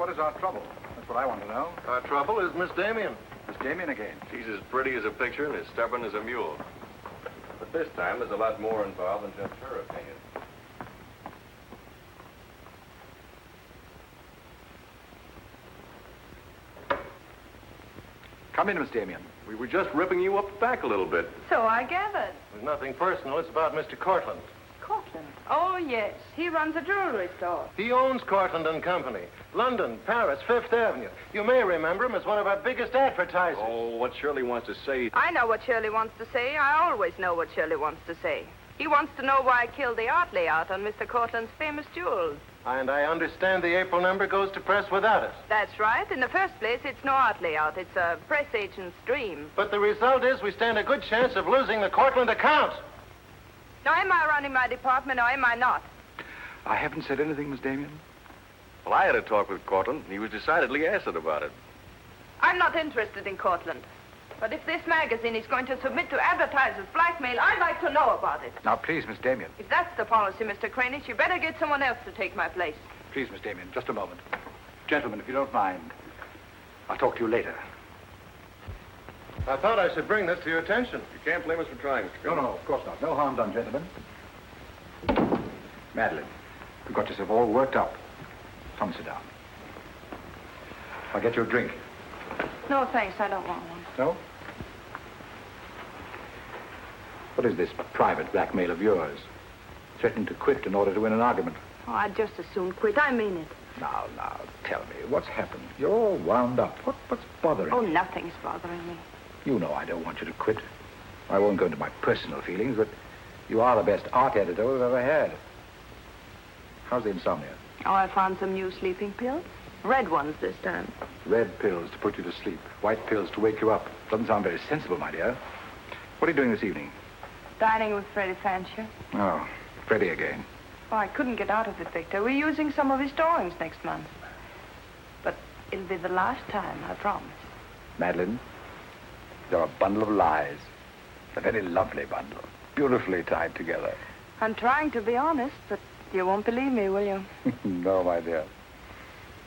what is our trouble? That's what I want to know. Our trouble is Miss Damien. Miss Damien again. She's as pretty as a picture and as stubborn as a mule. But this time, there's a lot more involved than just her opinion. Come in, Miss Damien. We were just ripping you up the back a little bit. So I gathered. There's nothing personal. It's about Mr. Cortland. Cortland? Oh, yes. He runs a jewelry store. He owns Cortland and Company. London, Paris, Fifth Avenue. You may remember him as one of our biggest advertisers. Oh, what Shirley wants to say. I know what Shirley wants to say. I always know what Shirley wants to say. He wants to know why I killed the art layout on Mr. Cortland's famous jewels. And I understand the April number goes to press without it. That's right. In the first place, it's no art layout. It's a press agent's dream. But the result is we stand a good chance of losing the Cortland account. Now, am I running my department or am I not? I haven't said anything, Miss Damien. Well, I had a talk with Cortland, and he was decidedly acid about it. I'm not interested in Cortland. But if this magazine is going to submit to advertisers' blackmail, I'd like to know about it. Now, please, Miss Damien. If that's the policy, Mr. Kranich, you better get someone else to take my place. Please, Miss Damien, just a moment. Gentlemen, if you don't mind, I'll talk to you later. I thought I should bring this to your attention. You can't blame us for trying, Mr. No, of course not. No harm done, gentlemen. Madeleine, you've got yourself all worked up. Come sit down. I'll get you a drink. No, thanks. I don't want one. No? What is this private blackmail of yours? Threatening to quit in order to win an argument. Oh, I'd just as soon quit. I mean it. Now, tell me, what's happened? You're all wound up. What's bothering Oh, you? nothing's bothering me. You know I don't want you to quit. I won't go into my personal feelings, but you are the best art editor we've ever had. How's the insomnia? Oh, I found some new sleeping pills. Red ones this time. Red pills to put you to sleep. White pills to wake you up. Doesn't sound very sensible, my dear. What are you doing this evening? Dining with Freddie Fancher. Oh, Freddie again. Oh, I couldn't get out of it, Victor. We're using some of his drawings next month. But it'll be the last time, I promise. Madeleine, you're a bundle of lies. A very lovely bundle. Beautifully tied together. I'm trying to be honest, but you won't believe me, will you? No, my dear.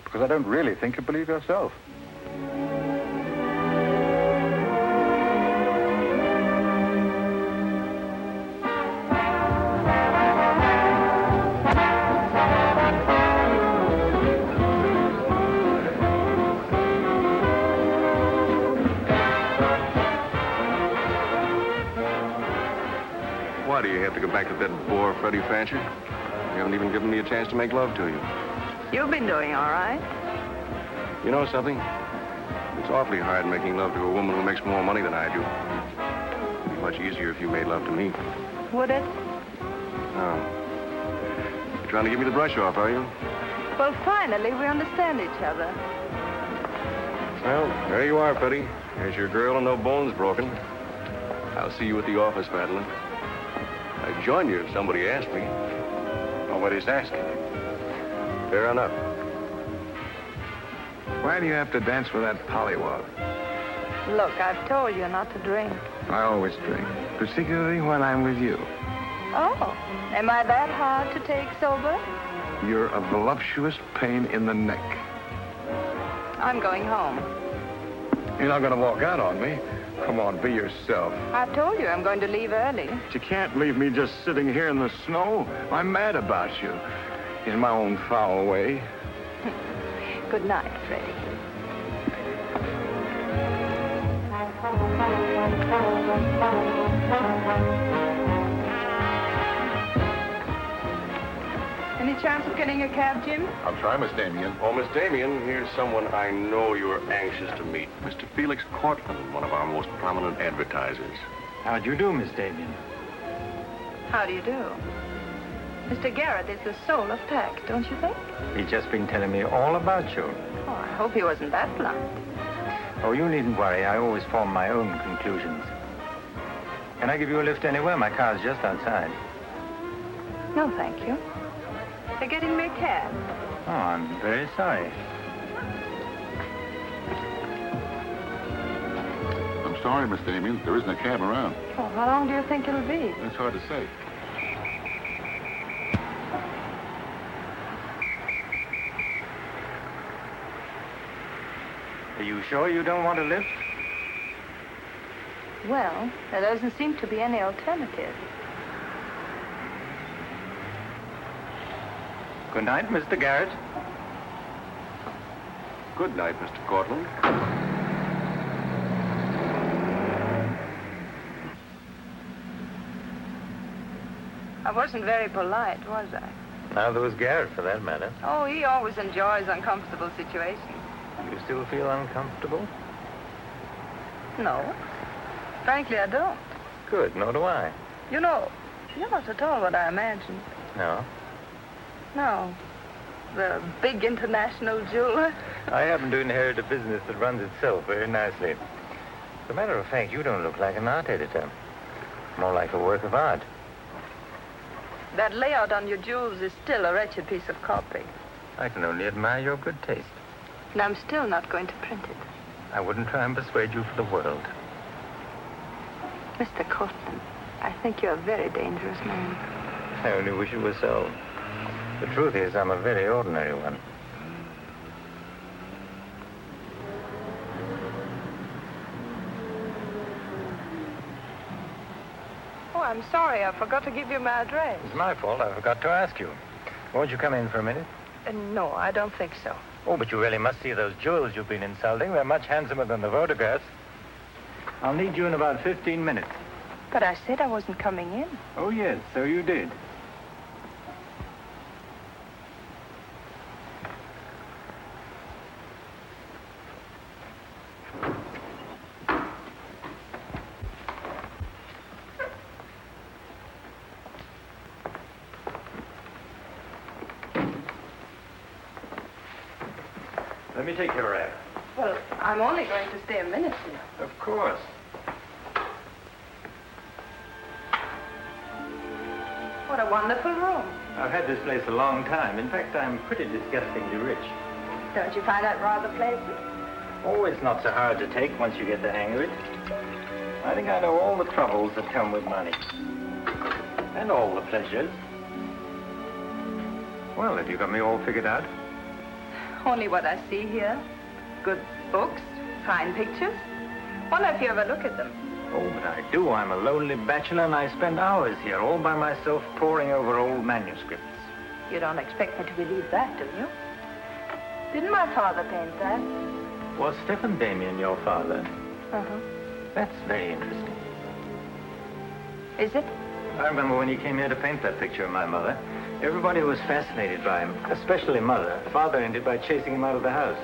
Because I don't really think you believe yourself. Why do you have to go back to that bore, Freddie Fancher? You haven't even given me a chance to make love to you. You've been doing all right. You know something? It's awfully hard making love to a woman who makes more money than I do. It'd be much easier if you made love to me. Would it? Oh. You're trying to give me the brush off, are you? Well, finally, we understand each other. Well, there you are, Freddie. There's your girl and no bones broken. I'll see you at the office, Madeleine. I'd join you if somebody asked me. Nobody's asking. Fair enough. Why do you have to dance with that pollywog? Look, I've told you not to drink. I always drink, particularly when I'm with you. Oh, am I that hard to take sober? You're a voluptuous pain in the neck. I'm going home. You're not going to walk out on me. Come on, be yourself. I've told you I'm going to leave early. But you can't leave me just sitting here in the snow. I'm mad about you. In my own foul way. Good night, Freddie. Any chance of getting a cab, Jim? I'll try, Miss Damien. Oh, Miss Damien, here's someone I know you're anxious to meet. Mr. Felix Cortland, one of our most prominent advertisers. How do you do, Miss Damien? How do you do? Mr. Garrett is the soul of tact, don't you think? He's just been telling me all about you. Oh, I hope he wasn't that blunt. Oh, you needn't worry. I always form my own conclusions. Can I give you a lift anywhere? My car's just outside. No, thank you. They're getting me a cab. Oh, I'm very sorry. I'm sorry, Miss Damien. There isn't a cab around. Oh, how long do you think it'll be? That's hard to say. Are you sure you don't want a lift? Well, there doesn't seem to be any alternative. Good night, Mr. Garrett. Good night, Mr. Cortland. I wasn't very polite, was I? Neither was Garrett, for that matter. Oh, he always enjoys uncomfortable situations. You still feel uncomfortable? No. Frankly, I don't. Good, nor do I. You know, you're not at all what I imagined. No? No. The big international jeweler. I happen to inherit a business that runs itself very nicely. As a matter of fact, you don't look like an art editor. More like a work of art. That layout on your jewels is still a wretched piece of copy. I can only admire your good taste. And I'm still not going to print it. I wouldn't try and persuade you for the world. Mr. Cortland, I think you're a very dangerous man. I only wish it were so. The truth is, I'm a very ordinary one. Oh, I'm sorry. I forgot to give you my address. It's my fault. I forgot to ask you. Won't you come in for a minute? No, I don't think so. Oh, but you really must see those jewels you've been insulting. They're much handsomer than the photographs. I'll need you in about 15 minutes. But I said I wasn't coming in. Oh, yes, so you did. Let me take your wrap. Well, I'm only going to stay a minute here. Of course. What a wonderful room. I've had this place a long time. In fact, I'm pretty disgustingly rich. Don't you find that rather pleasant? Oh, it's not so hard to take once you get the hang of it. I think I know all the troubles that come with money. And all the pleasures. Well, have you got me all figured out? Only what I see here. Good books, fine pictures. Wonder if you ever look at them. Oh, but I do. I'm a lonely bachelor, and I spend hours here all by myself poring over old manuscripts. You don't expect me to believe that, do you? Didn't my father paint that? Was Stephen Damien your father? Uh-huh. That's very interesting. Is it? I remember when he came here to paint that picture of my mother. Everybody was fascinated by him, especially Mother. Father ended by chasing him out of the house.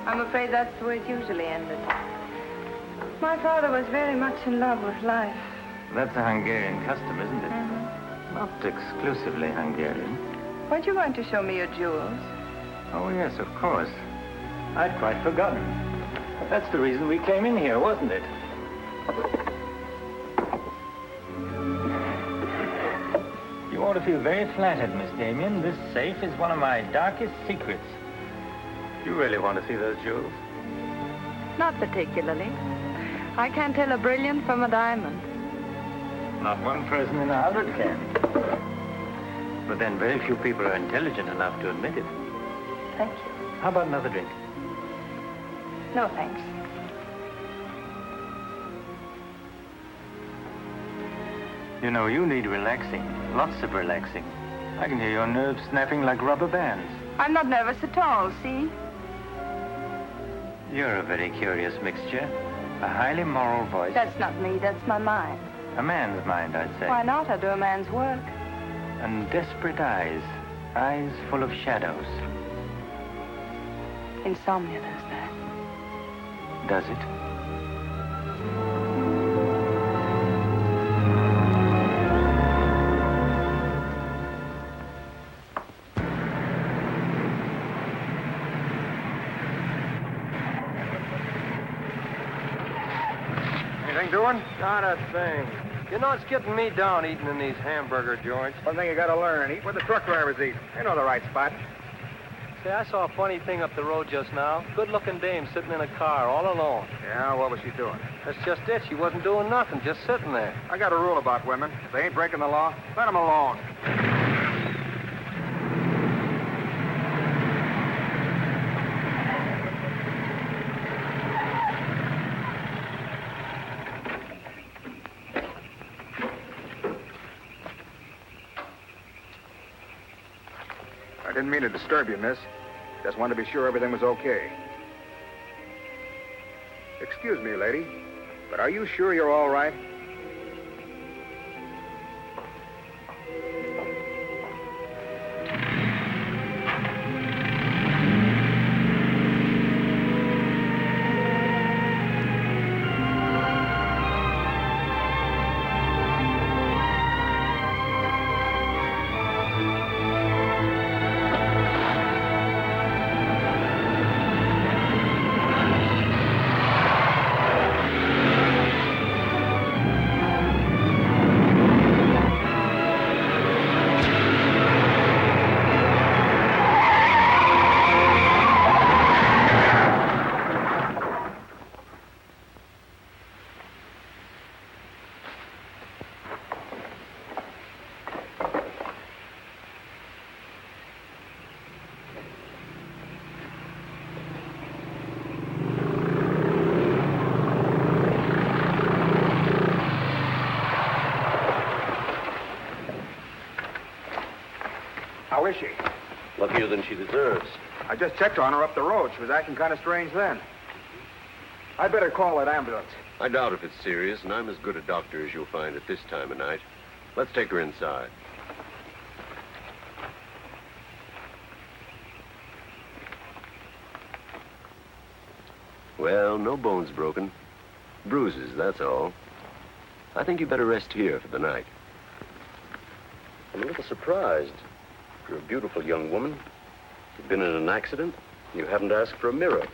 I'm afraid that's the way it usually ended. My father was very much in love with life. That's a Hungarian custom, isn't it? Mm-hmm. Not exclusively Hungarian. Weren't you going to show me your jewels? Oh, yes, of course. I'd quite forgotten. That's the reason we came in here, wasn't it? You ought to feel very flattered, Miss Damien. This safe is one of my darkest secrets. You really want to see those jewels? Not particularly. I can't tell a brilliant from a diamond. Not one person in 100 can. But then very few people are intelligent enough to admit it. Thank you. How about another drink? No, thanks. You know, you need relaxing. Lots of relaxing. I can hear your nerves snapping like rubber bands. I'm not nervous at all, see? You're a very curious mixture. A highly moral voice. That's not me, that's my mind. A man's mind, I'd say. Why not? I do a man's work. And desperate eyes. Eyes full of shadows. Insomnia does that. Does it? Anything doing? Not a thing. You know, it's getting me down eating in these hamburger joints. One thing you gotta learn, eat where the truck drivers eat. They know the right spot. Say, I saw a funny thing up the road just now. Good-looking dame sitting in a car all alone. Yeah, what was she doing? That's just it. She wasn't doing nothing, just sitting there. I got a rule about women. If they ain't breaking the law, let them alone. Didn't mean to disturb you, miss. Just wanted to be sure everything was okay. Excuse me, lady, but are you sure you're all right? How is she? Luckier than she deserves. I just checked on her up the road. She was acting kind of strange then. I'd better call that ambulance. I doubt if it's serious, and I'm as good a doctor as you'll find at this time of night. Let's take her inside. Well, no bones broken. Bruises, that's all. I think you better rest here for the night. I'm a little surprised. You're a beautiful young woman. You've been in an accident. You haven't asked for a mirror.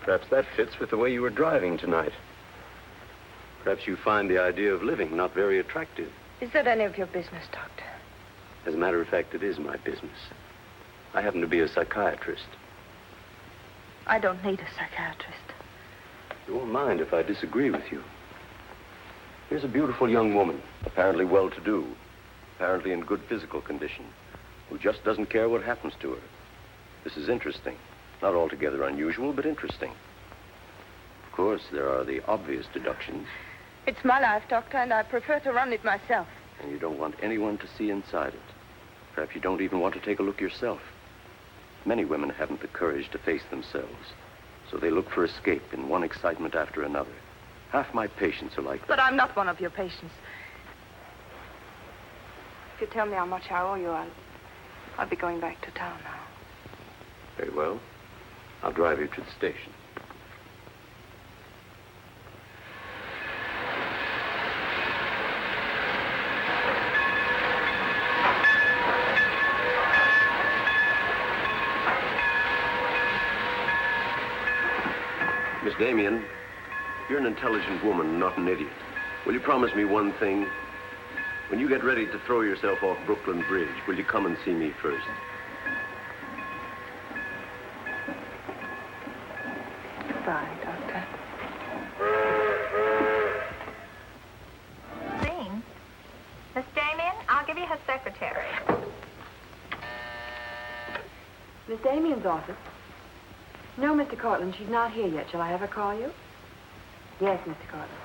Perhaps that fits with the way you were driving tonight. Perhaps you find the idea of living not very attractive. Is that any of your business, Doctor? As a matter of fact, it is my business. I happen to be a psychiatrist. I don't need a psychiatrist. You won't mind if I disagree with you. Here's a beautiful young woman, apparently well-to-do, apparently in good physical condition, who just doesn't care what happens to her. This is interesting. Not altogether unusual, but interesting. Of course, there are the obvious deductions. It's my life, Doctor, and I prefer to run it myself. And you don't want anyone to see inside it. Perhaps you don't even want to take a look yourself. Many women haven't the courage to face themselves, so they look for escape in one excitement after another. Half my patients are like that. But I'm not one of your patients. If you tell me how much I owe you, I'll be going back to town now. Very well. I'll drive you to the station. Miss Damien, you're an intelligent woman, not an idiot. Will you promise me one thing? When you get ready to throw yourself off Brooklyn Bridge, will you come and see me first? Goodbye, Doctor. Dean. Miss Damien, I'll give you her secretary. Miss Damien's office? No, Mr. Cortland, she's not here yet. Shall I have her call you? Yes, Mr. Cortland.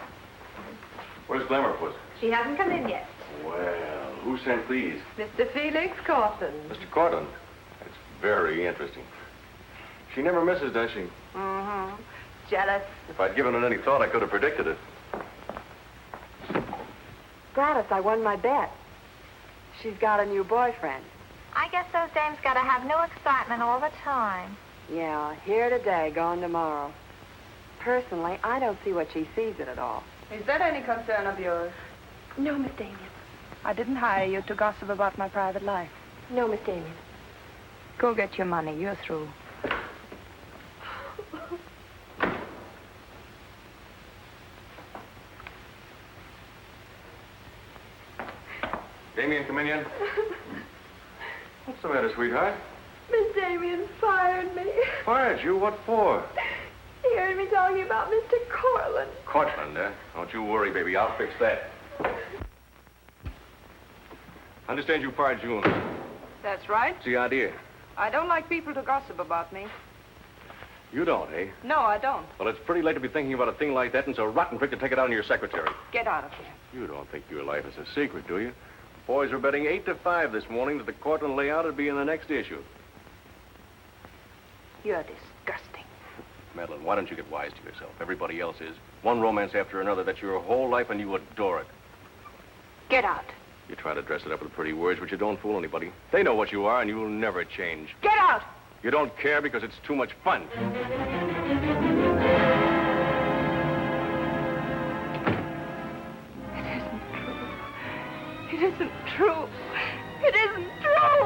Where's Glamour, Puss? She hasn't come in yet. Well, who sent these? Mr. Felix Cortland. Mr. Cortland. That's very interesting. She never misses, does she? Mm-hmm. Jealous. If I'd given it any thought, I could have predicted it. Gladys, I won my bet. She's got a new boyfriend. I guess those dames gotta have new excitement all the time. Yeah, here today, gone tomorrow. Personally, I don't see what she sees in it all. Is that any concern of yours? No, Miss Damien. I didn't hire you to gossip about my private life. No, Miss Damien. Go get your money. You're through. Damien, come in yet? What's the matter, sweetheart? Miss Damien fired me. Fired you? What for? He heard me talking about Mr. Cortland. Cortland, eh? Don't you worry, baby. I'll fix that. Understand you fired June. That's right. What's the idea? I don't like people to gossip about me. You don't, eh? No, I don't. Well, it's pretty late to be thinking about a thing like that, and it's a rotten trick to take it out on your secretary. Get out of here. You don't think your life is a secret, do you? Boys were betting 8-5 this morning that the Cortland layout would be in the next issue. You're disgusting. Madeleine, why don't you get wise to yourself? Everybody else is. One romance after another. That's your whole life, and you adore it. Get out. You try to dress it up with pretty words, but you don't fool anybody. They know what you are, and you'll never change. Get out! You don't care because it's too much fun. It isn't true. It isn't true.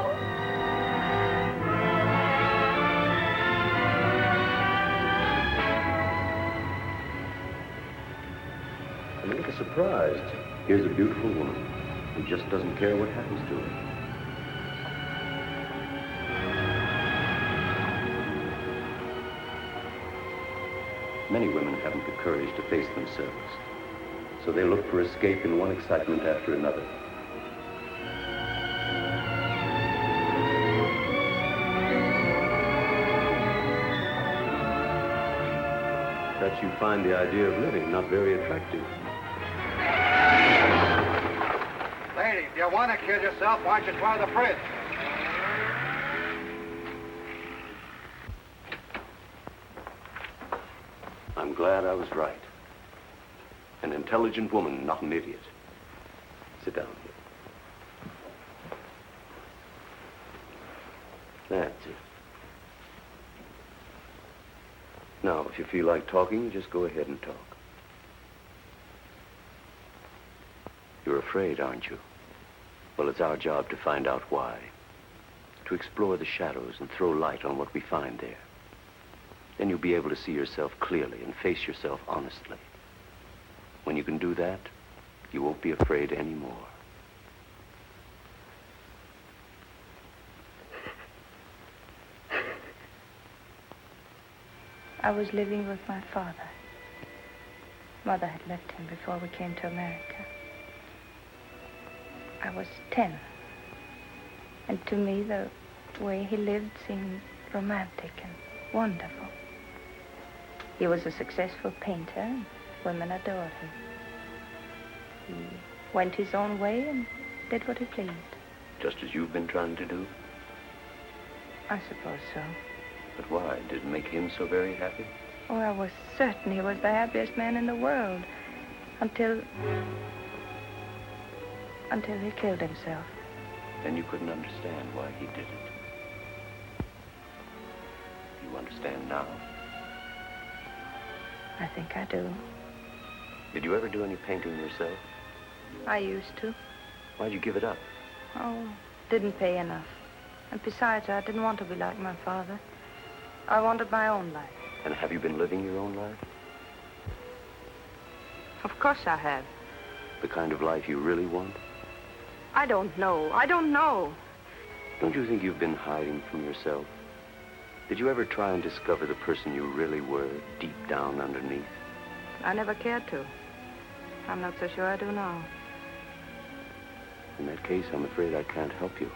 I'm a little surprised. Here's a beautiful woman who just doesn't care what happens to her. Many women haven't the courage to face themselves, so they look for escape in one excitement after another. Perhaps you find the idea of living not very attractive. Lady, if you want to kill yourself, why don't you try the fridge? I'm glad I was right. An intelligent woman, not an idiot. Sit down here. That's it. Now, if you feel like talking, just go ahead and talk. You're afraid, aren't you? Well, it's our job to find out why. To explore the shadows and throw light on what we find there. Then you'll be able to see yourself clearly and face yourself honestly. When you can do that, you won't be afraid anymore. I was living with my father. Mother had left him before we came to America. I was 10. And to me, the way he lived seemed romantic and wonderful. He was a successful painter, and women adored him. He went his own way and did what he pleased. Just as you've been trying to do? I suppose so. But why? Did it make him so very happy? Oh, I was certain he was the happiest man in the world. Until he killed himself. Then you couldn't understand why he did it. You understand now? I think I do. Did you ever do any painting yourself? I used to. Why'd you give it up? Oh, didn't pay enough. And besides, I didn't want to be like my father. I wanted my own life. And have you been living your own life? Of course I have. The kind of life you really want? I don't know. I don't know. Don't you think you've been hiding from yourself? Did you ever try and discover the person you really were, deep down underneath? I never cared to. I'm not so sure I do now. In that case, I'm afraid I can't help you.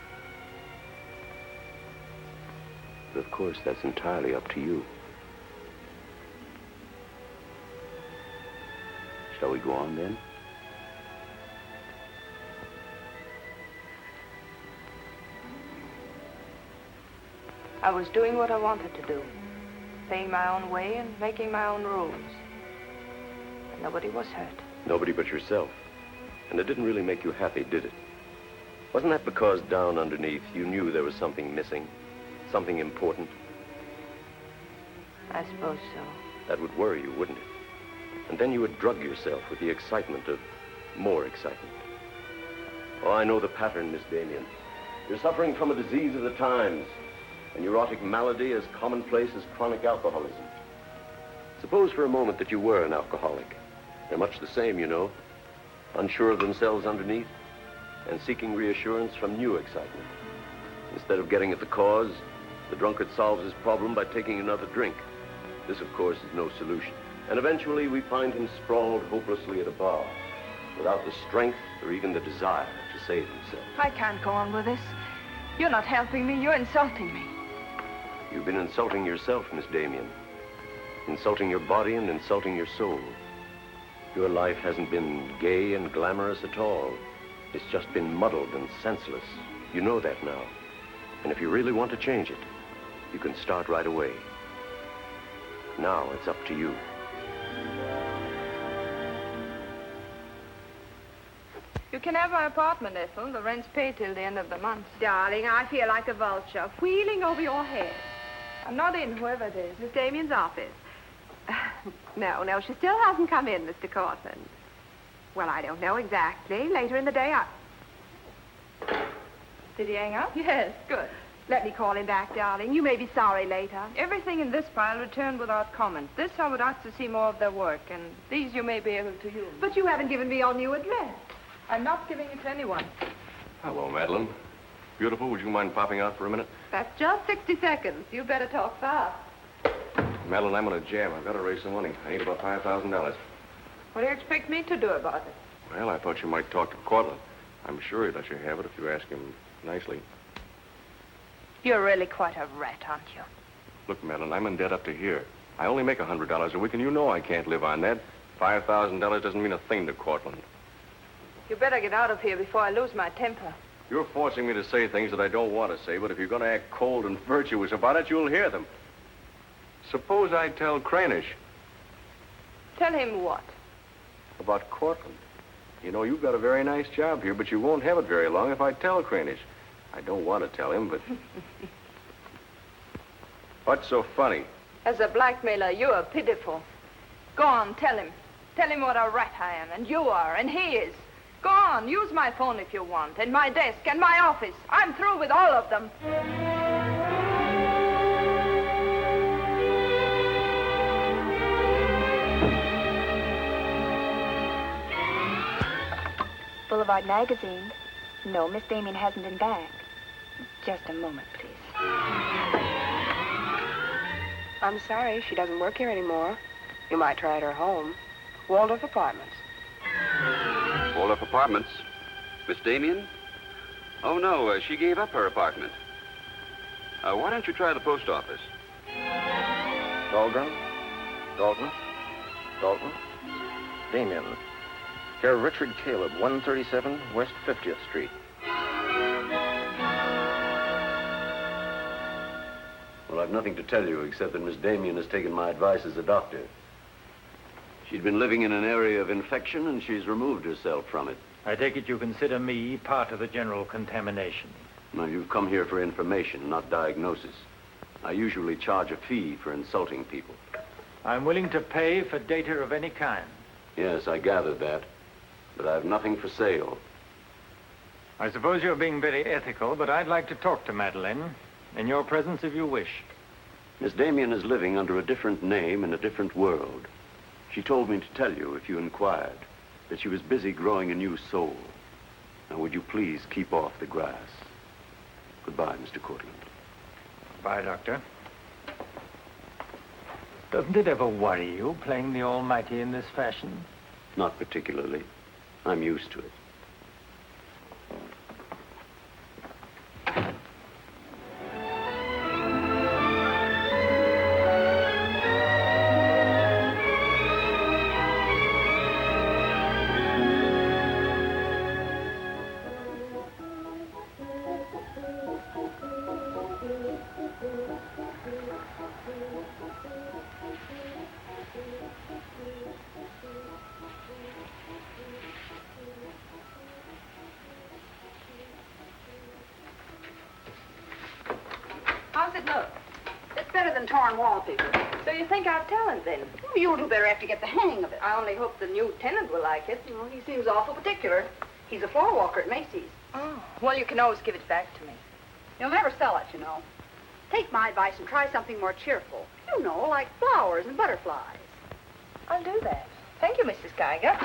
But of course, that's entirely up to you. Shall we go on, then? I was doing what I wanted to do. Paying my own way and making my own rules. And nobody was hurt. Nobody but yourself. And it didn't really make you happy, did it? Wasn't that because down underneath you knew there was something missing? Something important? I suppose so. That would worry you, wouldn't it? And then you would drug yourself with the excitement of more excitement. Oh, I know the pattern, Miss Damien. You're suffering from a disease of the times. A neurotic malady as commonplace as chronic alcoholism. Suppose for a moment that you were an alcoholic. They're much the same, you know. Unsure of themselves underneath and seeking reassurance from new excitement. Instead of getting at the cause, the drunkard solves his problem by taking another drink. This, of course, is no solution. And eventually we find him sprawled hopelessly at a bar, without the strength or even the desire to save himself. I can't go on with this. You're not helping me. You're insulting me. You've been insulting yourself, Miss Damien. Insulting your body and insulting your soul. Your life hasn't been gay and glamorous at all. It's just been muddled and senseless. You know that now. And if you really want to change it, you can start right away. Now it's up to you. You can have my apartment, Ethel. The rent's paid till the end of the month. Darling, I feel like a vulture wheeling over your head. I'm not in, whoever it is. Miss Damien's office. No, she still hasn't come in, Mr. Cortland. Well, I don't know exactly. Later in the day, Did he hang up? Yes, good. Let me call him back, darling. You may be sorry later. Everything in this pile returned without comment. This I would ask to see more of their work, and these you may be able to use. But you haven't given me your new address. I'm not giving it to anyone. Hello, Madeleine. Beautiful, would you mind popping out for a minute? That's just 60 seconds. You better talk fast. Madeline, I'm on a jam. I've got to raise some money. I need about $5,000. What do you expect me to do about it? Well, I thought you might talk to Cortland. I'm sure he'd let you have it if you ask him nicely. You're really quite a rat, aren't you? Look, Madeline, I'm in debt up to here. I only make $100 a week, and you know I can't live on that. $5,000 doesn't mean a thing to Cortland. You better get out of here before I lose my temper. You're forcing me to say things that I don't want to say, but if you're going to act cold and virtuous about it, you'll hear them. Suppose I tell Cranish. Tell him what? About Cortland. You know, you've got a very nice job here, but you won't have it very long if I tell Cranish. I don't want to tell him, but... What's so funny? As a blackmailer, you are pitiful. Go on, tell him. Tell him what a rat I am, and you are, and he is. Go on, use my phone if you want, and my desk, and my office. I'm through with all of them. Boulevard Magazine. No, Miss Damien hasn't been back. Just a moment, please. I'm sorry, she doesn't work here anymore. You might try at her home. Waldorf Apartments. Waldorf Apartments? Miss Damien? Oh, no, she gave up her apartment. Why don't you try the post office? Dahlgren? Dalton? Damien. Here, Richard Caleb, 137 West 50th Street. Well, I've nothing to tell you except that Miss Damien has taken my advice as a doctor. She'd been living in an area of infection, and she's removed herself from it. I take it you consider me part of the general contamination. Now, you've come here for information, not diagnosis. I usually charge a fee for insulting people. I'm willing to pay for data of any kind. Yes, I gathered that. But I have nothing for sale. I suppose you're being very ethical, but I'd like to talk to Madeleine. In your presence, if you wish. Miss Damien is living under a different name in a different world. She told me to tell you, if you inquired, that she was busy growing a new soul. Now, would you please keep off the grass? Goodbye, Mr. Cortland. Bye, Doctor. Doesn't it ever worry you, playing the almighty in this fashion? Not particularly. I'm used to it. How's it look? It's better than torn wallpaper. So you think I've talent, then? Well, you'll do better after you get the hang of it. I only hope the new tenant will like it. Well, he seems awful particular. He's a floor walker at Macy's. Oh. Well, you can always give it back to me. You'll never sell it, you know. Take my advice and try something more cheerful. You know, like flowers and butterflies. I'll do that. Thank you, Mrs. Geiger.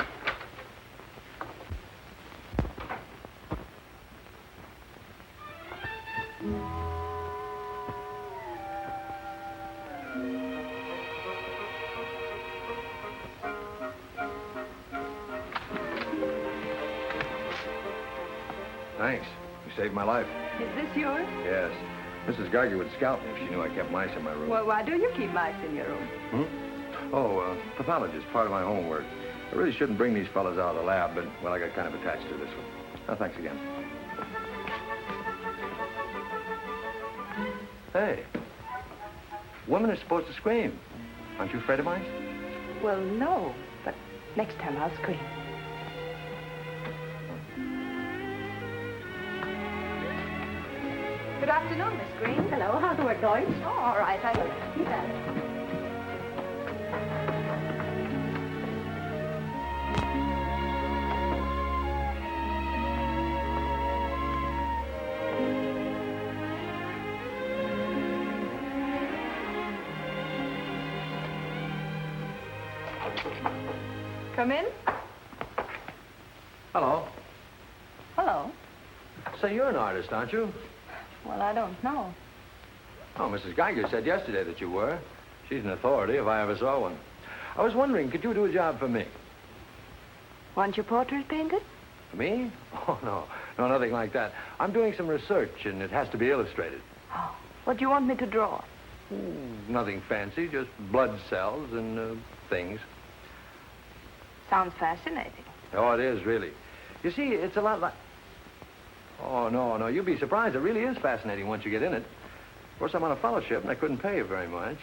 Thanks. You saved my life. Is this yours? Yes. Mrs. Geiger would scalp me if she knew I kept mice in my room. Well, why do you keep mice in your room? Pathologist, part of my homework. I really shouldn't bring these fellas out of the lab, but, well, I got kind of attached to this one. Oh, thanks again. Hey, women are supposed to scream. Aren't you afraid of mice? Well, no, but next time I'll scream. Good afternoon, Miss Green. Hello, how's the work going? Oh, all right. You bet. Come in. Hello. Hello. So you're an artist, aren't you? Well, I don't know. Oh, Mrs. Geiger said yesterday that you were. She's an authority if I ever saw one. I was wondering, could you do a job for me? Want your portrait painted? For me? Oh, no. No, nothing like that. I'm doing some research, and it has to be illustrated. Oh, what do you want me to draw? Nothing fancy, just blood cells and things. Sounds fascinating. Oh, it is, really. You see, it's a lot like... Oh, no, you'd be surprised. It really is fascinating once you get in it. Of course, I'm on a fellowship, and I couldn't pay you very much.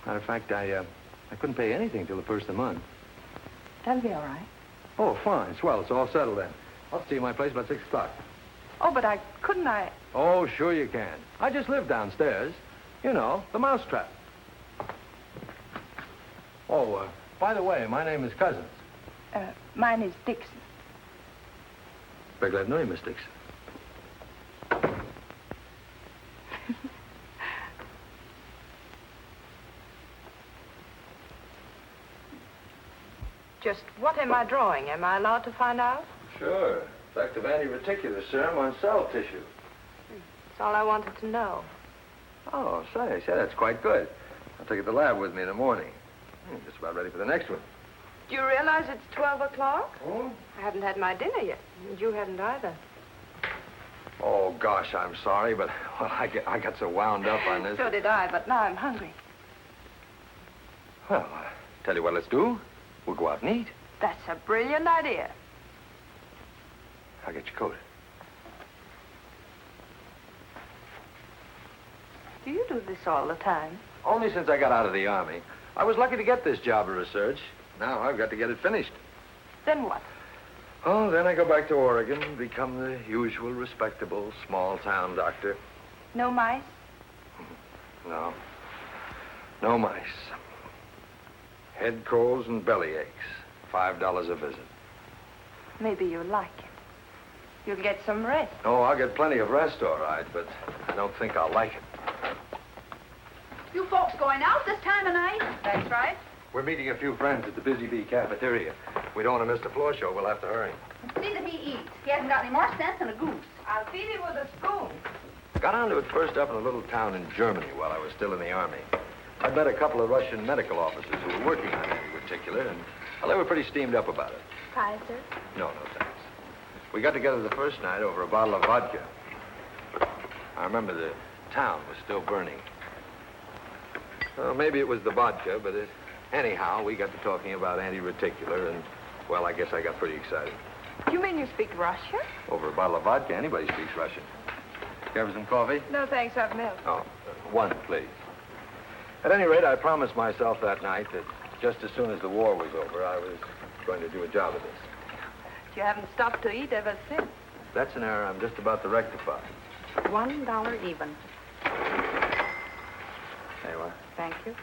Matter of fact, I couldn't pay anything till the first of the month. That'll be all right. Oh, fine. Swell. It's all settled then. I'll see you at my place about 6 o'clock. Oh, but couldn't I... Oh, sure you can. I just live downstairs. You know, the mousetrap. Oh, by the way, my name is Cousins. Mine is Dixon. Very glad to know you, Miss Dixon. Just what am I drawing? Am I allowed to find out? Sure. Effect of anti-reticular serum on cell tissue. That's all I wanted to know. Oh, say, that's quite good. I'll take it to the lab with me in the morning. Just about ready for the next one. Do you realize it's 12 o'clock? Oh? I haven't had my dinner yet, and you haven't either. Oh, gosh, I'm sorry, but well, I got so wound up on this. So did I, but now I'm hungry. Well, tell you what let's do. We'll go out and eat. That's a brilliant idea. I'll get your coat. Do you do this all the time? Only since I got out of the Army. I was lucky to get this job of research. Now I've got to get it finished. Then what? Oh, then I go back to Oregon and become the usual respectable small-town doctor. No mice? No. No mice. Head colds and belly aches. $5 a visit. Maybe you'll like it. You'll get some rest. Oh, I'll get plenty of rest, all right, but I don't think I'll like it. You folks going out this time of night? That's right. We're meeting a few friends at the Busy Bee cafeteria. We don't want to miss the floor show. We'll have to hurry. See that he eats. He hasn't got any more sense than a goose. I'll feed him with a spoon. Got onto it first up in a little town in Germany while I was still in the Army. I met a couple of Russian medical officers who were working on anti-reticular, and well, they were pretty steamed up about it. Pie, sir? No, thanks. We got together the first night over a bottle of vodka. I remember the town was still burning. Well, maybe it was the vodka, but anyhow, we got to talking about anti-reticular, and, well, I guess I got pretty excited. You mean you speak Russian? Over a bottle of vodka, anybody speaks Russian. You have some coffee? No, thanks, I've milk. Oh, one, please. At any rate, I promised myself that night that just as soon as the war was over, I was going to do a job of this. You haven't stopped to eat ever since. That's an error I'm just about to rectify. $1 even. There you are. Thank you.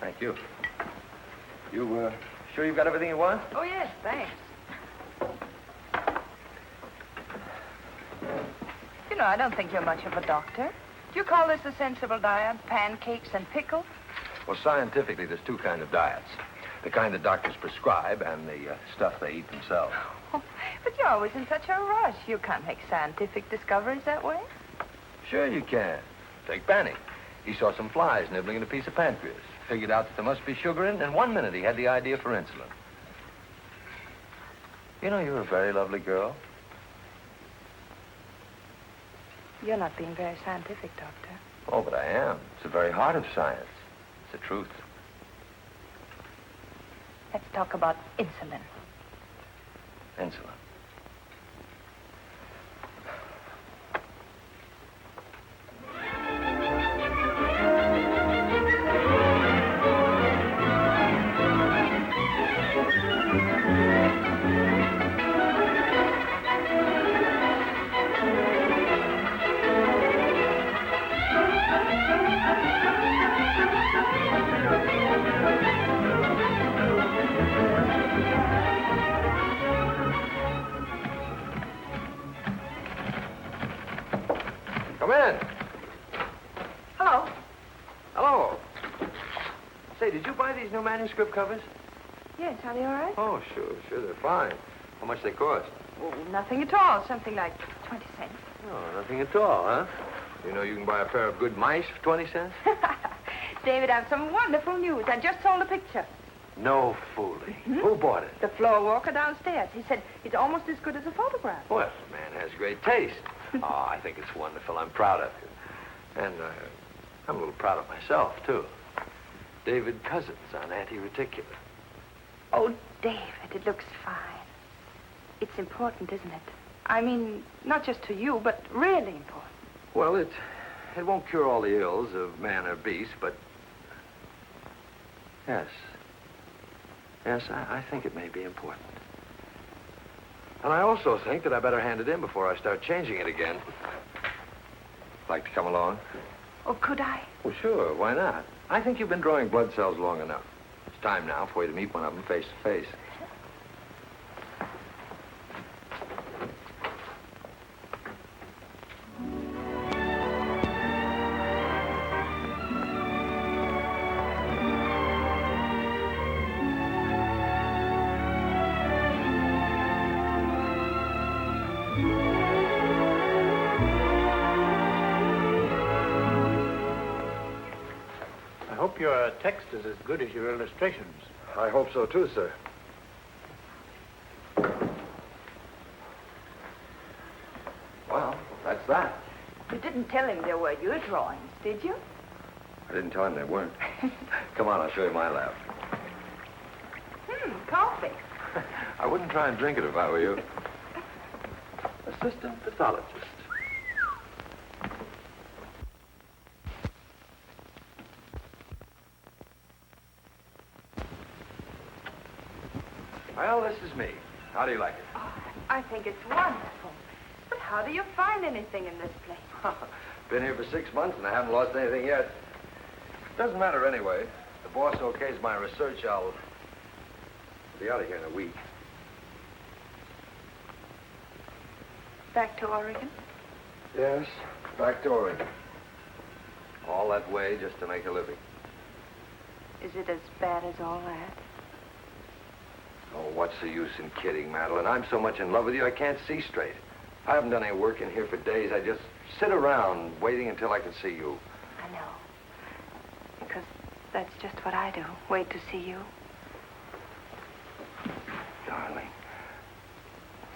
Thank you. You, sure you've got everything you want? Oh, yes, thanks. You know, I don't think you're much of a doctor. Do you call this a sensible diet? Pancakes and pickles? Well, scientifically, there's two kinds of diets. The kind that doctors prescribe and the stuff they eat themselves. Oh, but you're always in such a rush. You can't make scientific discoveries that way. Sure you can. Take Benny. He saw some flies nibbling at a piece of pancreas. Figured out that there must be sugar in it, and 1 minute he had the idea for insulin. You know, you're a very lovely girl. You're not being very scientific, Doctor. Oh, but I am. It's the very heart of science. It's the truth. Let's talk about insulin. Thanks a lot. Come in. Hello. Hello. Say, did you buy these new manuscript covers? Yes, are they all right? Oh, sure, they're fine. How much they cost? Oh, nothing at all. Something like 20 cents. Oh, nothing at all, huh? You know you can buy a pair of good mice for 20 cents? David, I have some wonderful news. I just sold a picture. No fooling. Who bought it? The floor walker downstairs. He said it's almost as good as a photograph. Well, the man has great taste. Oh, I think it's wonderful. I'm proud of you. And I'm a little proud of myself, too. David Cousins on anti-reticular. Oh, David, it looks fine. It's important, isn't it? I mean, not just to you, but really important. Well, it won't cure all the ills of man or beast, but... Yes. Yes, I think it may be important. And I also think that I better hand it in before I start changing it again. Like to come along? Oh, could I? Well, sure. Why not? I think you've been drawing blood cells long enough. It's time now for you to meet one of them face to face. I hope your text is as good as your illustrations. I hope so, too, sir. Well, that's that. You didn't tell him there were your drawings, did you? I didn't tell him they weren't. Come on, I'll show you my lab. Coffee. I wouldn't try and drink it if I were you. Assistant pathologist. Well, this is me. How do you like it? Oh, I think it's wonderful. But how do you find anything in this place? Been here for 6 months and I haven't lost anything yet. Doesn't matter anyway. If the boss okays my research, I'll be out of here in a week. Back to Oregon? Yes, back to Oregon. All that way just to make a living. Is it as bad as all that? Oh, what's the use in kidding, Madeline? I'm so much in love with you, I can't see straight. I haven't done any work in here for days. I just sit around waiting until I can see you. I know. Because that's just what I do. Wait to see you. Darling.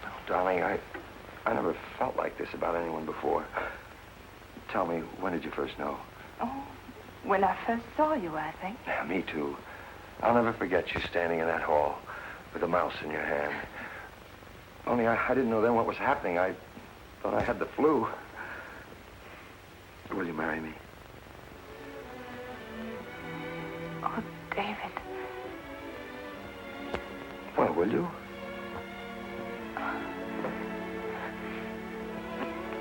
Oh, darling, I never felt like this about anyone before. Tell me, when did you first know? Oh, when I first saw you, I think. Yeah, me too. I'll never forget you standing in that hall with a mouse in your hand. Only I didn't know then what was happening. I thought I had the flu. Will you marry me? Oh, David. Well, will you?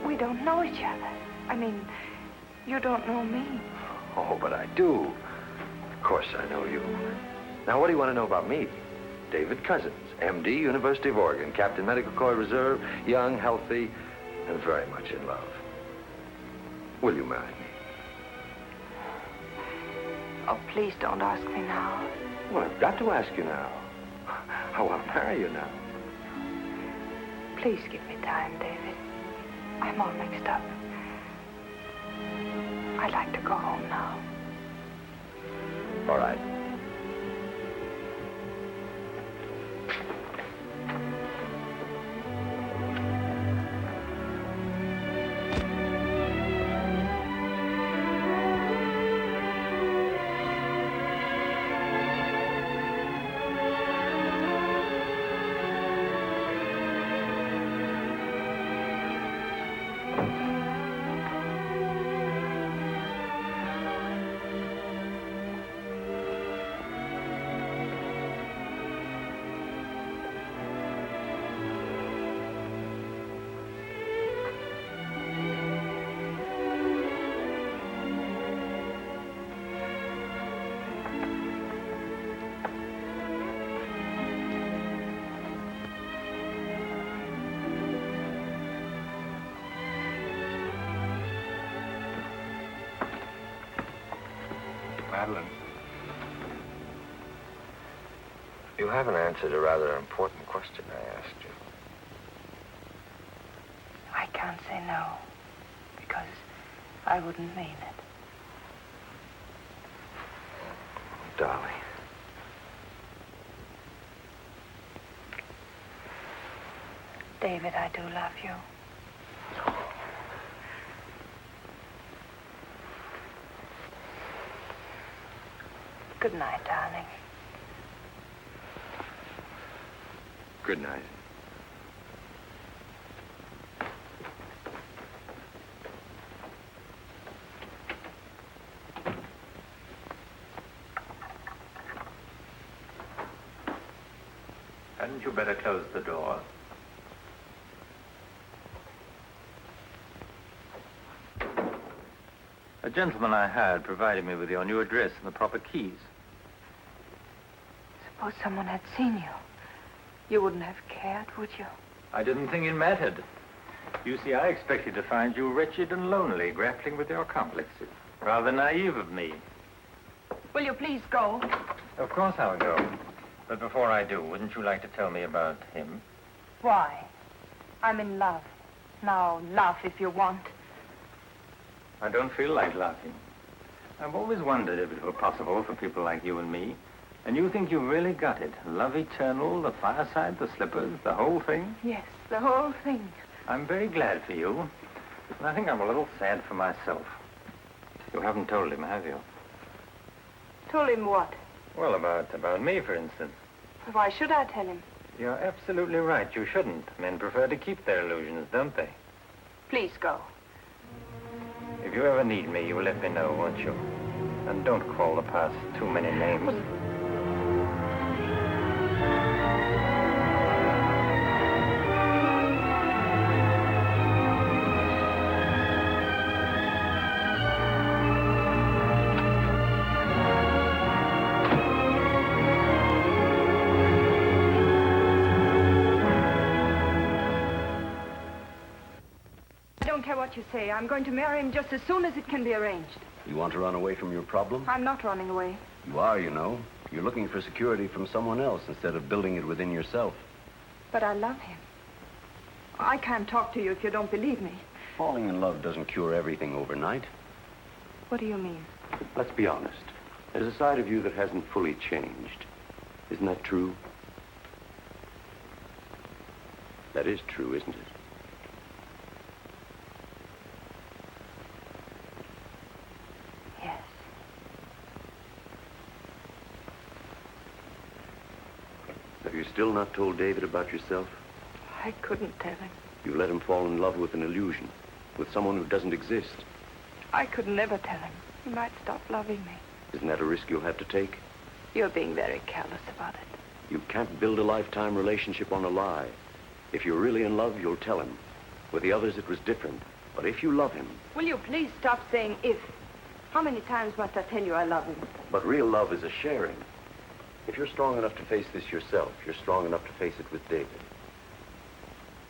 We don't know each other. I mean, you don't know me. Oh, but I do. Of course I know you. Now, what do you want to know about me? David Cousins, M.D., University of Oregon, Captain Medical Corps Reserve, young, healthy, and very much in love. Will you marry me? Oh, please don't ask me now. Well, I've got to ask you now. I want to marry you now. Please give me time, David. I'm all mixed up. I'd like to go home now. All right. Madeleine. You haven't answered a rather important question I asked you. I can't say no, because I wouldn't mean it. Darling. David, I do love you. Good night, darling. Good night. Hadn't you better close the door? A gentleman I hired provided me with your new address and the proper keys. Suppose someone had seen you. You wouldn't have cared, would you? I didn't think it mattered. You see, I expected to find you wretched and lonely, grappling with your complexes. Rather naive of me. Will you please go? Of course I'll go. But before I do, wouldn't you like to tell me about him? Why? I'm in love. Now, laugh if you want. I don't feel like laughing. I've always wondered if it were possible for people like you and me. And you think you've really got it? Love eternal, the fireside, the slippers, the whole thing? Yes, the whole thing. I'm very glad for you. And I think I'm a little sad for myself. You haven't told him, have you? Told him what? Well, about me, for instance. Why should I tell him? You're absolutely right. You shouldn't. Men prefer to keep their illusions, don't they? Please go. If you ever need me, you'll let me know, won't you? And don't call the past too many names. What you say. I'm going to marry him just as soon as it can be arranged. You want to run away from your problem? I'm not running away. You are, you know. You're looking for security from someone else instead of building it within yourself. But I love him. I can't talk to you if you don't believe me. Falling in love doesn't cure everything overnight. What do you mean? Let's be honest. There's a side of you that hasn't fully changed. Isn't that true? That is true, isn't it? Have you still not told David about yourself? I couldn't tell him. You let him fall in love with an illusion, with someone who doesn't exist. I could never tell him. He might stop loving me. Isn't that a risk you'll have to take? You're being very careless about it. You can't build a lifetime relationship on a lie. If you're really in love, you'll tell him. With the others, it was different. But if you love him... Will you please stop saying if? How many times must I tell you I love him? But real love is a sharing. If you're strong enough to face this yourself, you're strong enough to face it with David.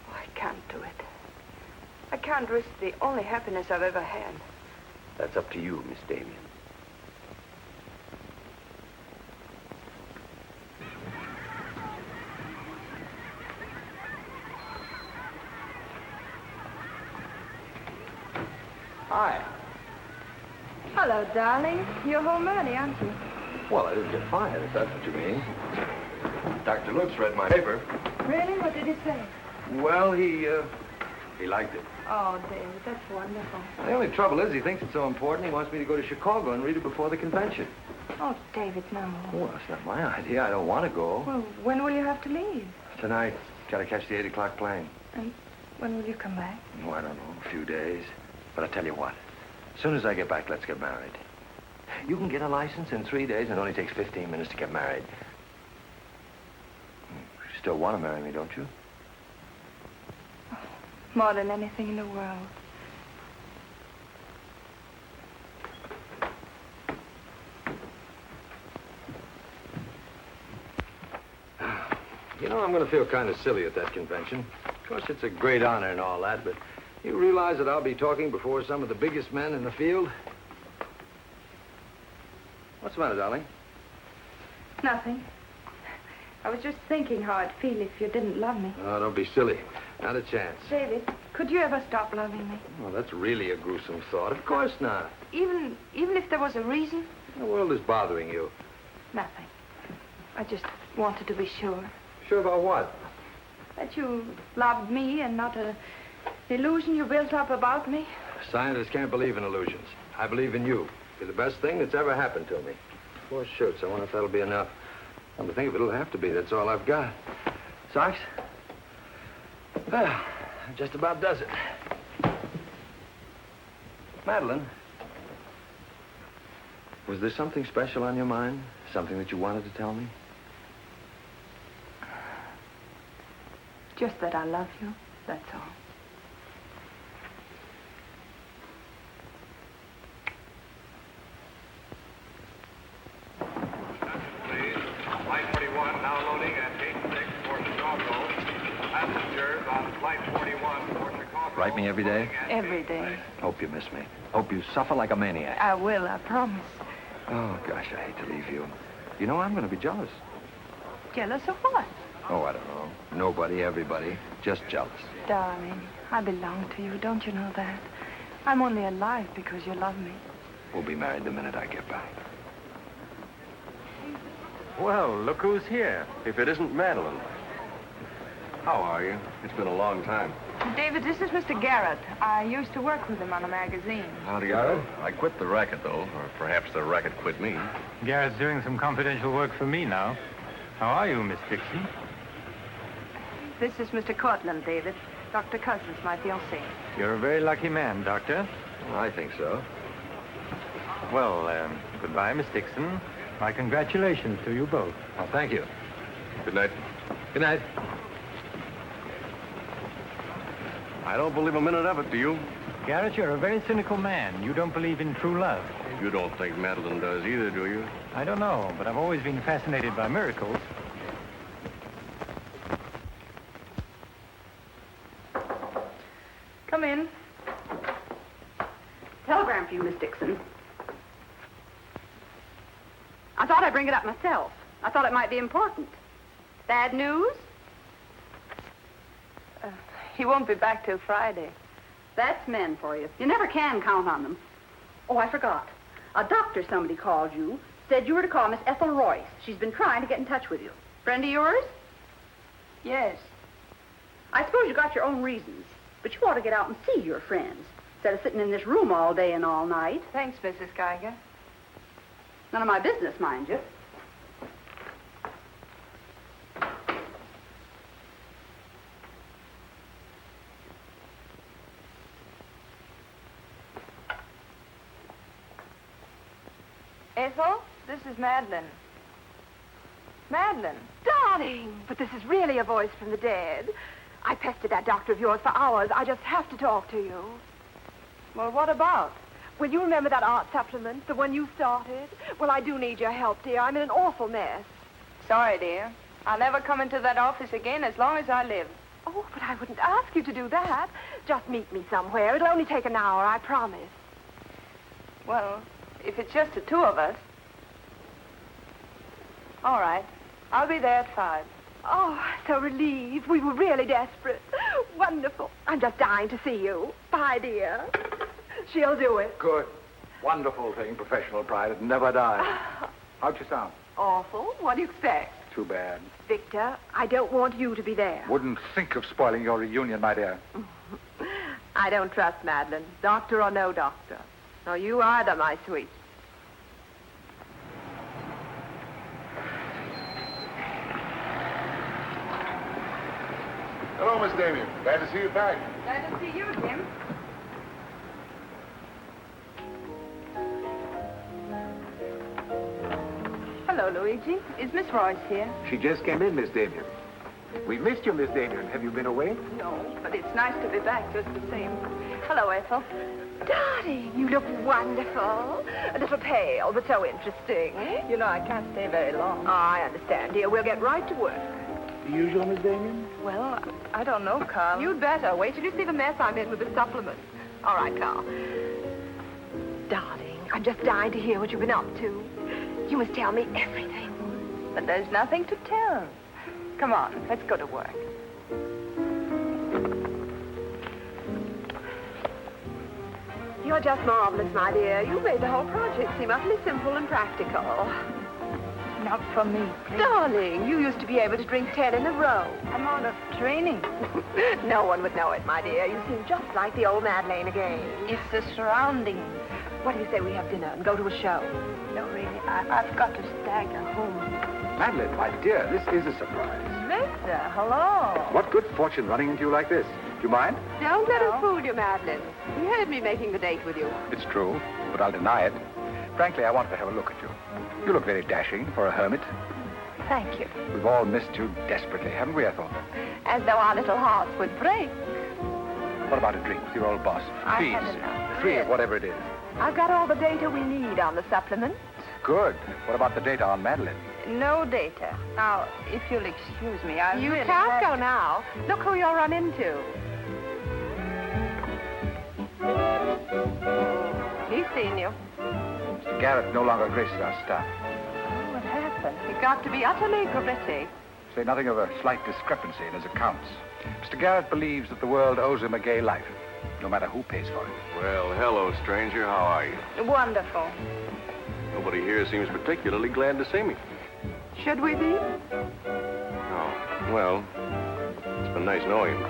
Oh, I can't do it. I can't risk the only happiness I've ever had. That's up to you, Miss Damien. Hi. Hello, darling. You're home early, aren't you? Well, I didn't get fired, if that's what you mean. Dr. Lutz read my paper. Really? What did he say? Well, he liked it. Oh, David, that's wonderful. The only trouble is he thinks it's so important he wants me to go to Chicago and read it before the convention. Oh, David, no. Well, that's not my idea. I don't want to go. Well, when will you have to leave? Tonight. Got to catch the 8 o'clock plane. And when will you come back? Oh, I don't know. A few days. But I tell you what. As soon as I get back, let's get married. You can get a license in 3 days, and it only takes 15 minutes to get married. You still want to marry me, don't you? Oh, more than anything in the world. You know, I'm going to feel kind of silly at that convention. Of course, it's a great honor and all that, but you realize that I'll be talking before some of the biggest men in the field? What's the matter, darling? Nothing. I was just thinking how I'd feel if you didn't love me. Oh, don't be silly. Not a chance. David, could you ever stop loving me? Well, that's really a gruesome thought. Of course not. Even if there was a reason? The world is bothering you. Nothing. I just wanted to be sure. Sure about what? That you loved me and not an illusion you built up about me. Scientists can't believe in illusions. I believe in you. You're the best thing that's ever happened to me. 4 shirts. I wonder if that'll be enough. Come to think of it, it'll have to be. That's all I've got. Socks? Well, that just about does it. Madeline, was there something special on your mind? Something that you wanted to tell me? Just that I love you, that's all. Flight 41 now loading at gate 6 for Chicago. Passengers on Flight 41 for Chicago. Write me every day? Every day. Hope you miss me. Hope you suffer like a maniac. I will, I promise. Oh, gosh, I hate to leave you. You know, I'm going to be jealous. Jealous of what? Oh, I don't know. Nobody, everybody. Just jealous. Darling, I belong to you. Don't you know that? I'm only alive because you love me. We'll be married the minute I get back. Well, look who's here. If it isn't Madeline. How are you? It's been a long time. David, this is Mr. Garrett. I used to work with him on a magazine. How do you do? I quit the racket, though. Or perhaps the racket quit me. Garrett's doing some confidential work for me now. How are you, Miss Dixon? This is Mr. Cortland, David. Dr. Cousins, my fiancé. You're a very lucky man, Doctor. I think so. Well, goodbye, Miss Dixon. My congratulations to you both. Oh, thank you. Good night. Good night. I don't believe a minute of it, do you? Garrett, you're a very cynical man. You don't believe in true love. You don't think Madeline does either, do you? I don't know, but I've always been fascinated by miracles. Come in. Telegram for you, Miss Dixon. I thought I'd bring it up myself. I thought it might be important. Bad news? He won't be back till Friday. That's men for you. You never can count on them. Oh, I forgot. A doctor somebody called you, said you were to call Miss Ethel Royce. She's been trying to get in touch with you. Friend of yours? Yes. I suppose you got your own reasons, but you ought to get out and see your friends, instead of sitting in this room all day and all night. Thanks, Mrs. Geiger. None of my business, mind you. Ethel, this is Madeline. Madeline. Darling, but this is really a voice from the dead. I pestered that doctor of yours for hours. I just have to talk to you. Well, what about? Will you remember that art supplement, the one you started? Well, I do need your help, dear. I'm in an awful mess. Sorry, dear. I'll never come into that office again as long as I live. Oh, but I wouldn't ask you to do that. Just meet me somewhere. It'll only take an hour, I promise. Well, if it's just the two of us. All right. I'll be there at 5. Oh, so relieved. We were really desperate. Wonderful. I'm just dying to see you. Bye, dear. She'll do it. Good. Wonderful thing, professional pride. It never dies. How'd you sound? Awful. What do you expect? Too bad. Victor, I don't want you to be there. Wouldn't think of spoiling your reunion, my dear. I don't trust Madeline, doctor or no doctor. Nor you either, my sweet. Hello, Miss Damien. Glad to see you back. Glad to see you, Jim. Hello, Luigi. Is Miss Royce here? She just came in, Miss Damien. We missed you, Miss Damien. Have you been away? No, but it's nice to be back just the same. Hello, Ethel. Darling, you look wonderful. A little pale, but so interesting. You know, I can't stay very long. Oh, I understand, dear. We'll get right to work. The usual, Miss Damien? Well, I don't know, Carl. You'd better. Wait till you see the mess I'm in with the supplement. All right, Carl. Darling, I'm just dying to hear what you've been up to. You must tell me everything. But there's nothing to tell. Come on, let's go to work. You're just marvelous, my dear. You made the whole project seem utterly simple and practical. Not for me, please. Darling, you used to be able to drink 10 in a row. I'm out of training. No one would know it, my dear. You seem just like the old Madeleine again. It's the surroundings. What do you say we have dinner and go to a show? No, really, I've got to stagger home. Madeline, my dear, this is a surprise. Victor, hello. What good fortune running into you like this? Do you mind? Don't let us fool you, Madeline. You heard me making the date with you. It's true, but I'll deny it. Frankly, I wanted to have a look at you. You look very dashing for a hermit. Thank you. We've all missed you desperately, haven't we, Ethel? As though our little hearts would break. What about a drink with your old boss? I Please. had enough. 3 of whatever it is. I've got all the data we need on the supplement. Good. What about the data on Madeline? No data. Now, if you'll excuse me, I You really can't have go to- now. Look who you'll run into. He's seen you. Mr. Garrett no longer graces our staff. Oh, what happened? He got to be utterly gritty. Say nothing of a slight discrepancy in his accounts. Mr. Garrett believes that the world owes him a gay life, no matter who pays for it. Well, hello, stranger. How are you? Wonderful. Nobody here seems particularly glad to see me. Should we be? Oh, well, it's been nice knowing you.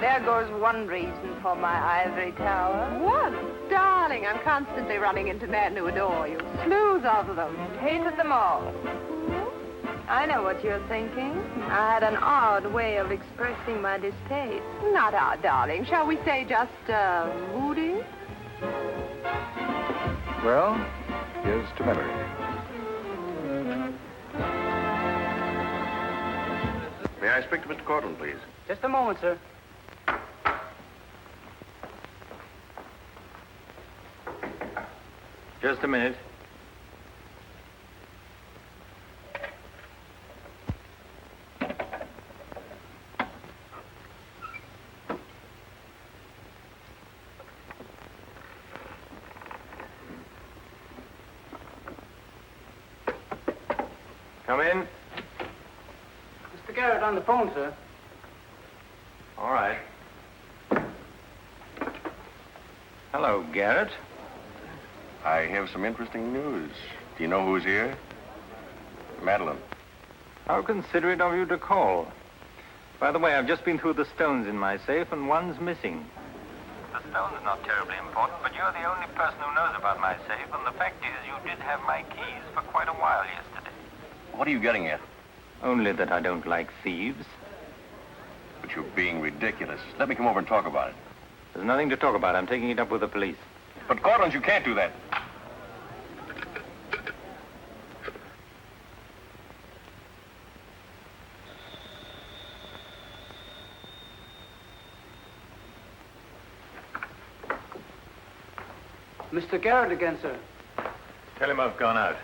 There goes one reason for my ivory tower. What? Darling, I'm constantly running into men who adore you. Slews of them. Hated them all. I know what you're thinking. I had an odd way of expressing my distaste. Not odd, darling. Shall we say just, moody? Well, here's to memory. May I speak to Mr. Cortland, please? Just a moment, sir. Just a minute. Come in. Mr. Garrett on the phone, sir. All right. Hello, Garrett. I have some interesting news. Do you know who's here? Madeline. How considerate of you to call. By the way, I've just been through the stones in my safe, and one's missing. The stone's not terribly important, but you're the only person who knows about my safe, and the fact is you did have my keys for quite a while yesterday. What are you getting at? Only that I don't like thieves. But you're being ridiculous. Let me come over and talk about it. There's nothing to talk about. I'm taking it up with the police. But, Cortland, you can't do that. Mr. Garrett again, sir. Tell him I've gone out.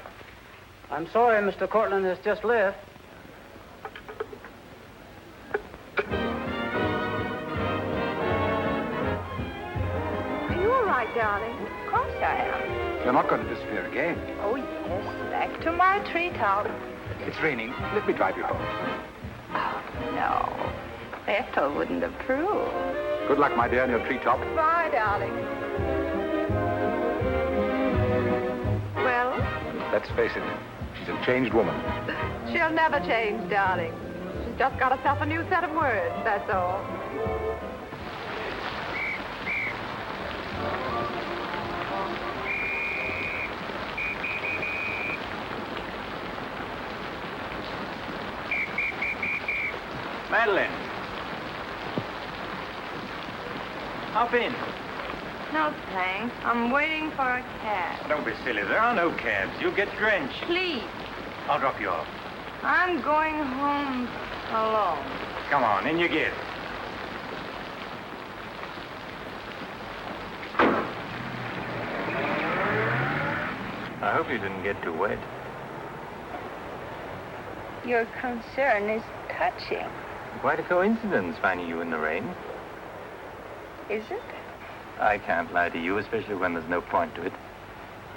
I'm sorry, Mr. Cortland has just left. Are you all right, darling? Of course I am. You're not going to disappear again. Oh, yes, back to my treetop. It's raining. Let me drive you home. Oh, no. Ethel wouldn't approve. Good luck, my dear, on your treetop. Bye, darling. Well, Let's face it, she's a changed woman. she'll never change, darling. She's just got herself a new set of words, that's all. Madeline. Hop in. No, thanks. I'm waiting for a cab. Don't be silly. There are no cabs. You'll get drenched. Please. I'll drop you off. I'm going home alone. Come on, in you get. I hope you didn't get too wet. Your concern is touching, Quite a coincidence finding you in the rain. is it? I can't lie to you, especially when there's no point to it.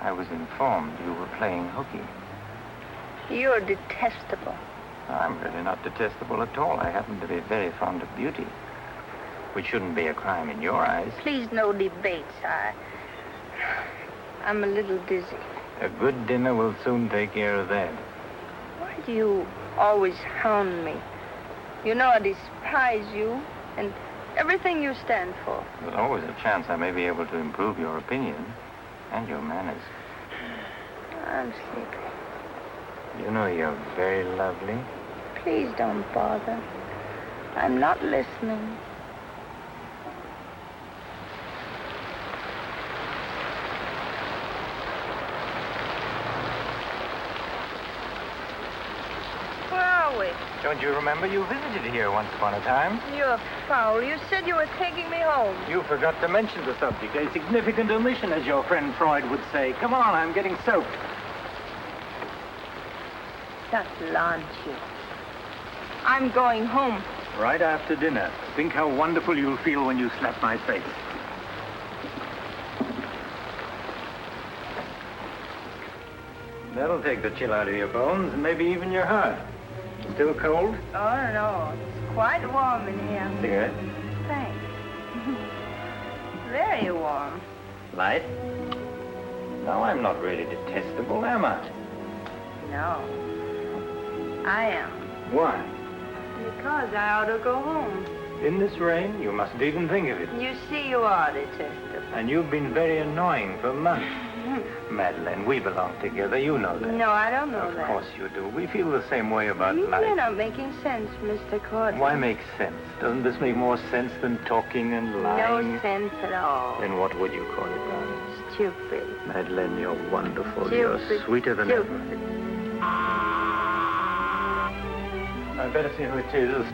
I was informed you were playing hooky. You're detestable. I'm really not detestable at all. I happen to be very fond of beauty, which shouldn't be a crime in your eyes. Please, no debates. I'm a little dizzy. A good dinner will soon take care of that. Why do you always hound me? You know I despise you and everything you stand for. There's always a chance I may be able to improve your opinion and your manners. I'm sleepy. You know you're very lovely. Please don't bother. I'm not listening. Where are we? Don't you remember you visited here once upon a time? You're foul. You said you were taking me home. You forgot to mention the subject. A significant omission, as your friend Freud would say. Come on, I'm getting soaked. That launch you. I'm going home. Right after dinner. Think how wonderful you'll feel when you slap my face. That'll take the chill out of your bones and maybe even your heart. Still cold? Oh, no. It's quite warm in here. Cigarette? Thanks. Very warm. Light? No, I'm not really detestable, am I? No. I am. Why? Because I ought to go home. In this rain, you mustn't even think of it. You see, you are detestable. And you've been very annoying for months. Madeleine, we belong together. You know that. No, I don't know that. Of course you do. We feel the same way about life. You're not making sense, Mr. Cortland. Why make sense? Doesn't this make more sense than talking and lying? No sense at all. Then what would you call it, darling? Stupid. Madeleine, you're wonderful. Stupid. You're sweeter than ever. I'd better see who it is.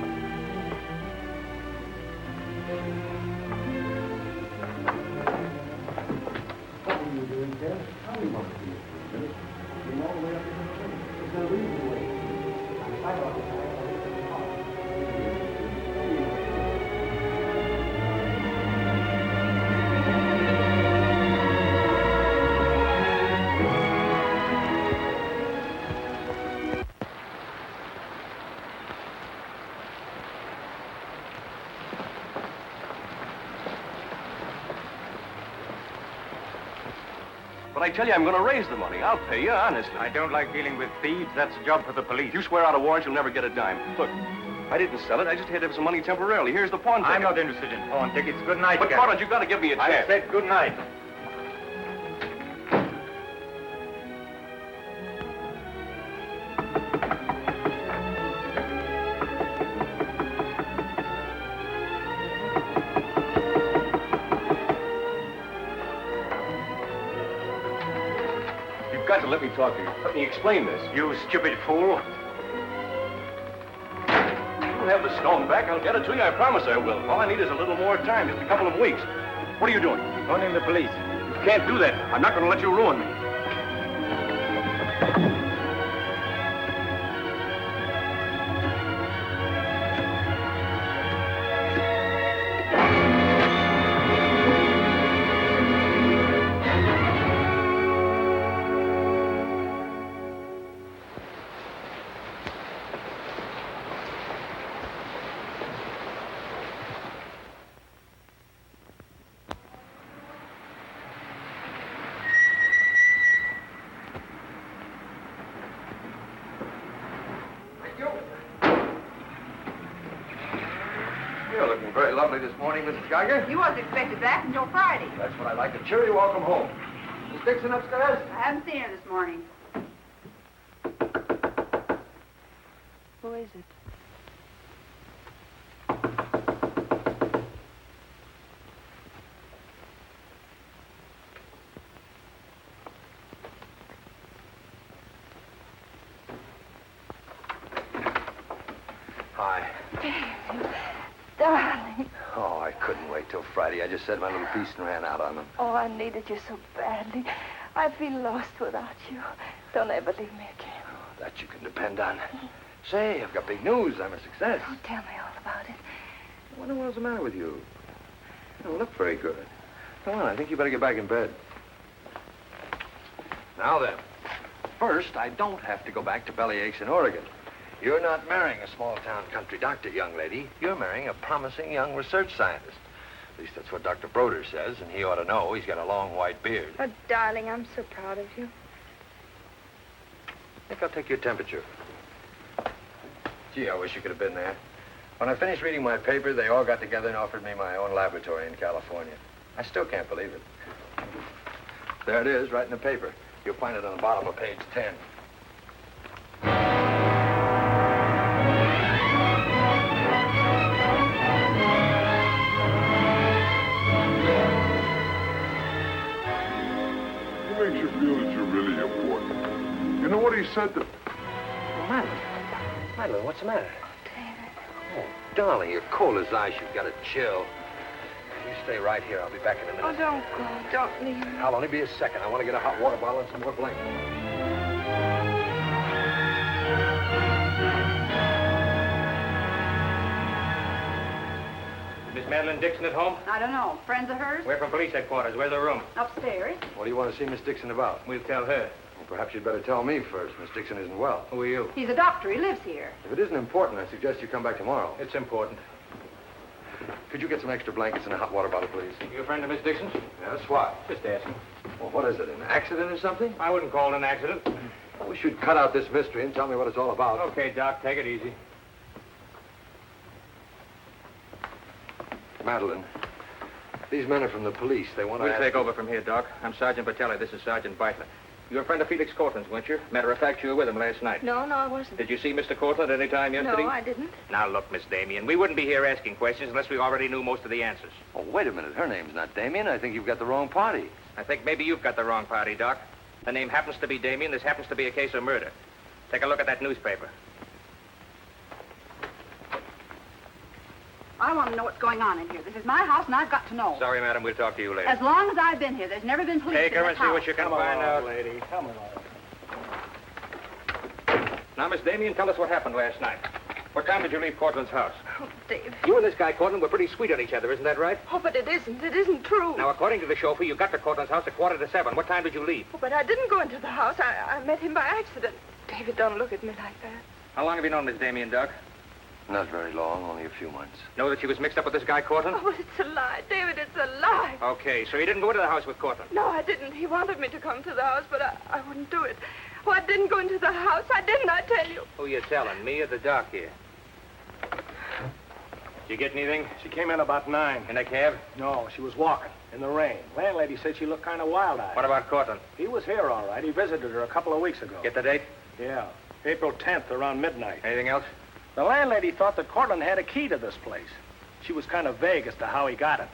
But I tell you, I'm going to raise the money. I'll pay you, honestly. I don't like dealing with thieves. That's a job for the police. You swear out a warrant, you'll never get a dime. Look, I didn't sell it. I just had to have some money temporarily. Here's the pawn ticket. I'm not interested in pawn tickets. Good night, But, Cortland, you've got to give me a chance. I said good night. You've got to let me talk to you. Let me explain this. You stupid fool. You'll have the stone back. I'll get it to you. I promise I will. All I need is a little more time, just a couple of weeks. What are you doing? Phoning the police. You can't do that. I'm not going to let you ruin me. You're looking very lovely this morning, Mrs. Geiger. You wasn't expected back until Friday. That's what I like. A cheery welcome home. Miss Dixon upstairs? I haven't seen her this morning. Who is it? Hi. Darling. Oh, I couldn't wait till Friday. I just said my little piece and ran out on them. Oh, I needed you so badly. I feel lost without you. Don't ever leave me again. Oh, that you can depend on. Say, I've got big news. I'm a success. Oh, tell me all about it. I wonder what's the matter with you. You don't look very good. Come on, I think you better get back in bed. Now then, first, I don't have to go back to Bellyaches in Oregon. You're not marrying a small-town country doctor, young lady. You're marrying a promising young research scientist. At least that's what Dr. Broder says, and he ought to know. He's got a long white beard. Oh, darling, I'm so proud of you. I think I'll take your temperature. Gee, I wish you could have been there. When I finished reading my paper, they all got together and offered me my own laboratory in California. I still can't believe it. There it is, right in the paper. You'll find it on the bottom of page 10. What makes you feel that you're really important? You know what he said to... Oh, Madeline. Madeline, what's the matter? Oh, darling, you're cold as ice. You've got a chill. You stay right here. I'll be back in a minute. Oh, don't go. Don't leave me. I'll only be a second. I want to get a hot water bottle and some more blankets. Miss Madeline Dixon at home? I don't know. Friends of hers? We're from police headquarters. Where's the room? Upstairs. What do you want to see Miss Dixon about? We'll tell her. Well, perhaps you'd better tell me first. Miss Dixon isn't well. Who are you? He's a doctor. He lives here. If it isn't important, I suggest you come back tomorrow. It's important. Could you get some extra blankets and a hot water bottle, please? You a friend of Miss Dixon's? Yes, what? Just asking. Well, what is it, an accident or something? I wouldn't call it an accident. I wish you'd cut out this mystery and tell me what it's all about. Okay, Doc, take it easy. Madeline, these men are from the police. They want to We'll take over from here, Doc. I'm Sergeant Patelli. This is Sergeant Beitler. You're a friend of Felix Cortland's, weren't you? Matter of fact, you were with him last night. No, I wasn't. Did you see Mr. Cortland any time yesterday? No, I didn't. Now, look, Miss Damien, we wouldn't be here asking questions unless we already knew most of the answers. Oh, wait a minute. Her name's not Damien. I think you've got the wrong party. I think maybe you've got the wrong party, Doc. The name happens to be Damien. This happens to be a case of murder. Take a look at that newspaper. I want to know what's going on in here. This is my house, and I've got to know. Sorry, madam. We'll talk to you later. As long as I've been here, there's never been police Take in her this and see house. what you can find out. lady. Come on. Now, Miss Damien, tell us what happened last night. What time did you leave Cortland's house? Oh, Dave. You and this guy, Cortland, were pretty sweet on each other, isn't that right? Oh, but it isn't. It isn't true. Now, according to the chauffeur, you got to Cortland's house at 6:45. What time did you leave? Oh, but I didn't go into the house. I met him by accident. David, don't look at me like that. How long have you known Miss Damien, Doc? Not very long, only a few months. Know that she was mixed up with this guy, Cortland? Oh, but it's a lie. David, it's a lie. Okay, so you didn't go into the house with Cortland? No, I didn't. He wanted me to come to the house, but I wouldn't do it. Oh, I didn't go into the house. I didn't, I tell you. Who you telling, me or the doc here? Did you get anything? She came in about 9. In a cab? No, she was walking in the rain. Landlady said she looked kind of wild-eyed. What about Cortland? He was here, all right. He visited her a couple of weeks ago. Get the date? Yeah, April 10th, around midnight. Anything else? The landlady thought that Cortland had a key to this place. She was kind of vague as to how he got it.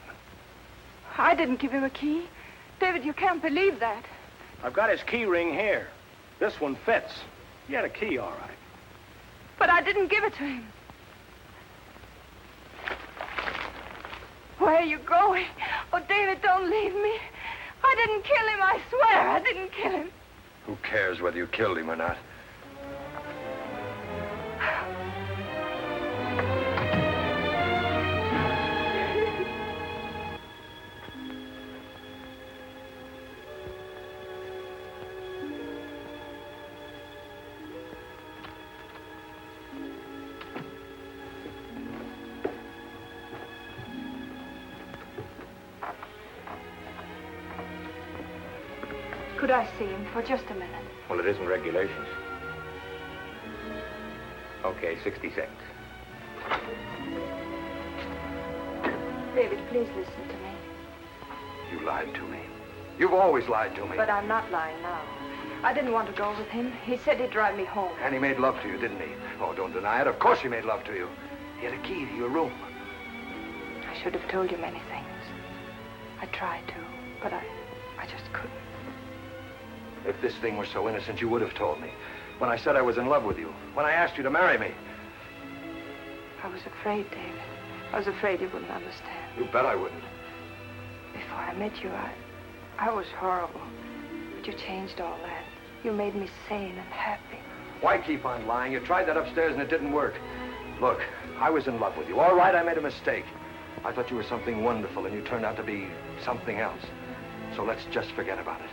I didn't give him a key. David, you can't believe that. I've got his key ring here. This one fits. He had a key, all right. But I didn't give it to him. Where are you going? Oh, David, don't leave me. I didn't kill him, I swear. I didn't kill him. Who cares whether you killed him or not? Could I see him for just a minute? Well, it isn't regulations. Okay, 60 seconds. David, please listen to me. You lied to me. You've always lied to me. But I'm not lying now. I didn't want to go with him. He said he'd drive me home. And he made love to you, didn't he? Oh, don't deny it. Of course he made love to you. He had a key to your room. I should have told you many things. I tried to, but I just couldn't. If this thing were so innocent, you would have told me. When I said I was in love with you. When I asked you to marry me. I was afraid, David. I was afraid you wouldn't understand. You bet I wouldn't. Before I met you, I was horrible. But you changed all that. You made me sane and happy. Why keep on lying? You tried that upstairs and it didn't work. Look, I was in love with you. All right, I made a mistake. I thought you were something wonderful and you turned out to be something else. So let's just forget about it.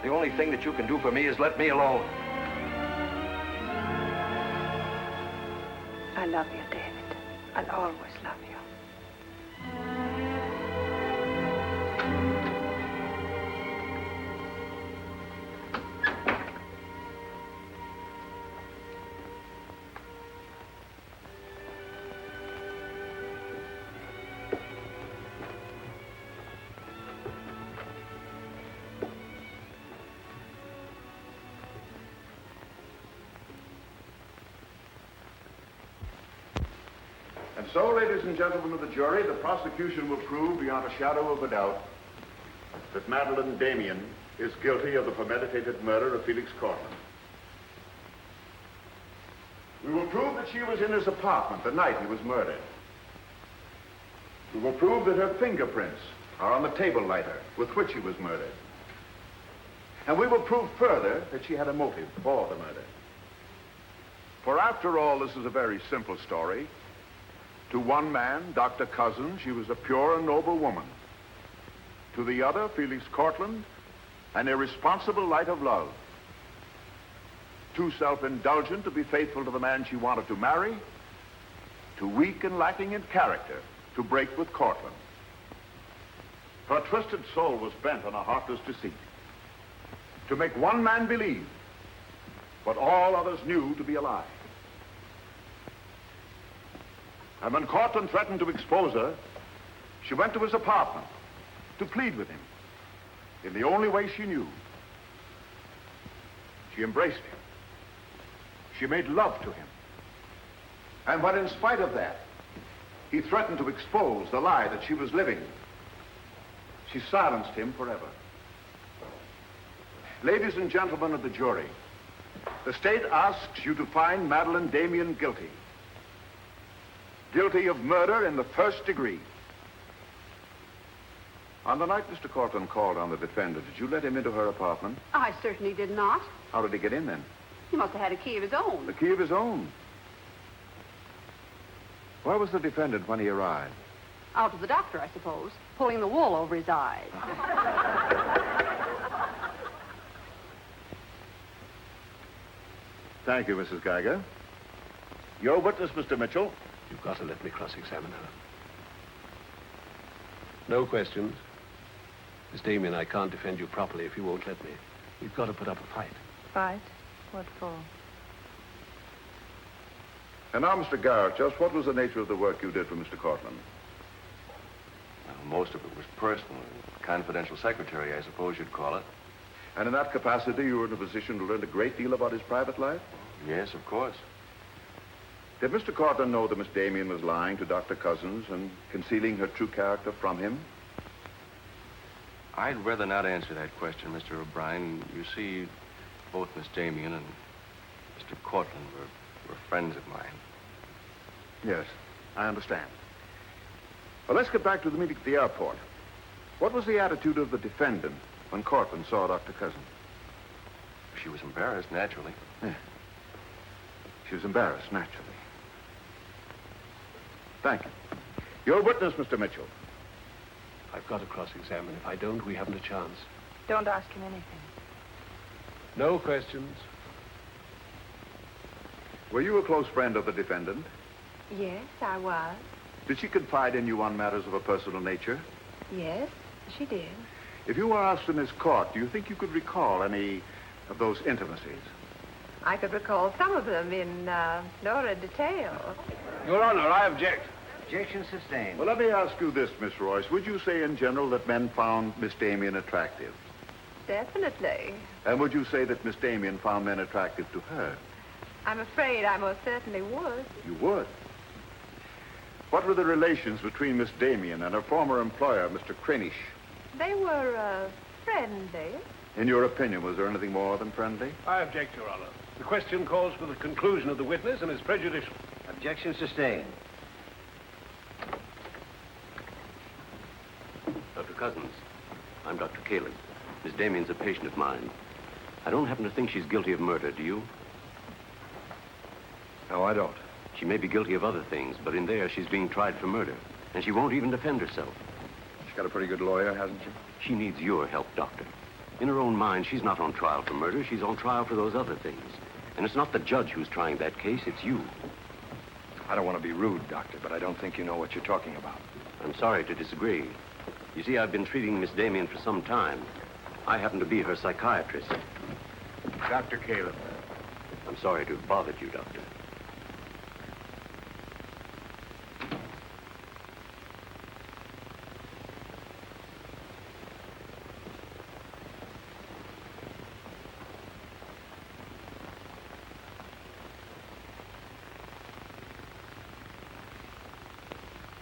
The only thing that you can do for me is let me alone. I love you, David. I'll always love you. And so, ladies and gentlemen of the jury, the prosecution will prove beyond a shadow of a doubt that Madeleine Damien is guilty of the premeditated murder of Felix Cortland. We will prove that she was in his apartment the night he was murdered. We will prove that her fingerprints are on the table lighter with which he was murdered. And we will prove further that she had a motive for the murder. For after all, this is a very simple story. To one man, Dr. Cousins, she was a pure and noble woman. To the other, Felix Cortland, an irresponsible light of love. Too self-indulgent to be faithful to the man she wanted to marry. Too weak and lacking in character to break with Cortland. Her twisted soul was bent on a heartless deceit. To make one man believe what all others knew to be a lie. And when Cortland threatened to expose her, she went to his apartment to plead with him in the only way she knew. She embraced him. She made love to him. And when, in spite of that, he threatened to expose the lie that she was living, she silenced him forever. Ladies and gentlemen of the jury, the state asks you to find Madeleine Damien guilty. Guilty of murder in the first degree. On the night Mr. Cortland called on the defendant, did you let him into her apartment? I certainly did not. How did he get in then? He must have had a key of his own. The key of his own. Where was the defendant when he arrived? Out with the doctor, I suppose, pulling the wool over his eyes. Thank you, Mrs. Geiger. Your witness, Mr. Mitchell. You've got to let me cross-examine her. No questions. Miss Damien, I can't defend you properly if you won't let me. We've got to put up a fight. Fight? What for? And now, Mr. Garrett, just what was the nature of the work you did for Mr. Cortland? Well, most of it was personal. Confidential secretary, I suppose you'd call it. And in that capacity, you were in a position to learn a great deal about his private life? Yes, of course. Did Mr. Cortland know that Miss Damien was lying to Dr. Cousins and concealing her true character from him? I'd rather not answer that question, Mr. O'Brien. You see, both Miss Damien and Mr. Cortland were friends of mine. Yes, I understand. Well, let's get back to the meeting at the airport. What was the attitude of the defendant when Cortland saw Dr. Cousins? She was embarrassed, naturally. Yeah. She was embarrassed, naturally. Thank you. Your witness, Mr. Mitchell. I've got to cross-examine. If I don't, we haven't a chance. Don't ask him anything. No questions. Were you a close friend of the defendant? Yes, I was. Did she confide in you on matters of a personal nature? Yes, she did. If you were asked in this court, do you think you could recall any of those intimacies? I could recall some of them in lurid detail. Your Honor, I object. Objection sustained. Well, let me ask you this, Miss Royce. Would you say in general that men found Miss Damien attractive? Definitely. And would you say that Miss Damien found men attractive to her? I'm afraid I most certainly would. You would? What were the relations between Miss Damien and her former employer, Mr. Cranish? They were friendly. In your opinion, was there anything more than friendly? I object, Your Honor. The question calls for the conclusion of the witness and is prejudicial. Objection sustained. Dr. Cousins, I'm Dr. Caleb. Miss Damien's a patient of mine. I don't happen to think she's guilty of murder, do you? No, I don't. She may be guilty of other things, but in there she's being tried for murder. And she won't even defend herself. She's got a pretty good lawyer, hasn't she? She needs your help, Doctor. In her own mind, she's not on trial for murder. She's on trial for those other things. And it's not the judge who's trying that case, it's you. I don't want to be rude, Doctor, but I don't think you know what you're talking about. I'm sorry to disagree. You see, I've been treating Miss Damien for some time. I happen to be her psychiatrist. Dr. Caleb. I'm sorry to have bothered you, Doctor.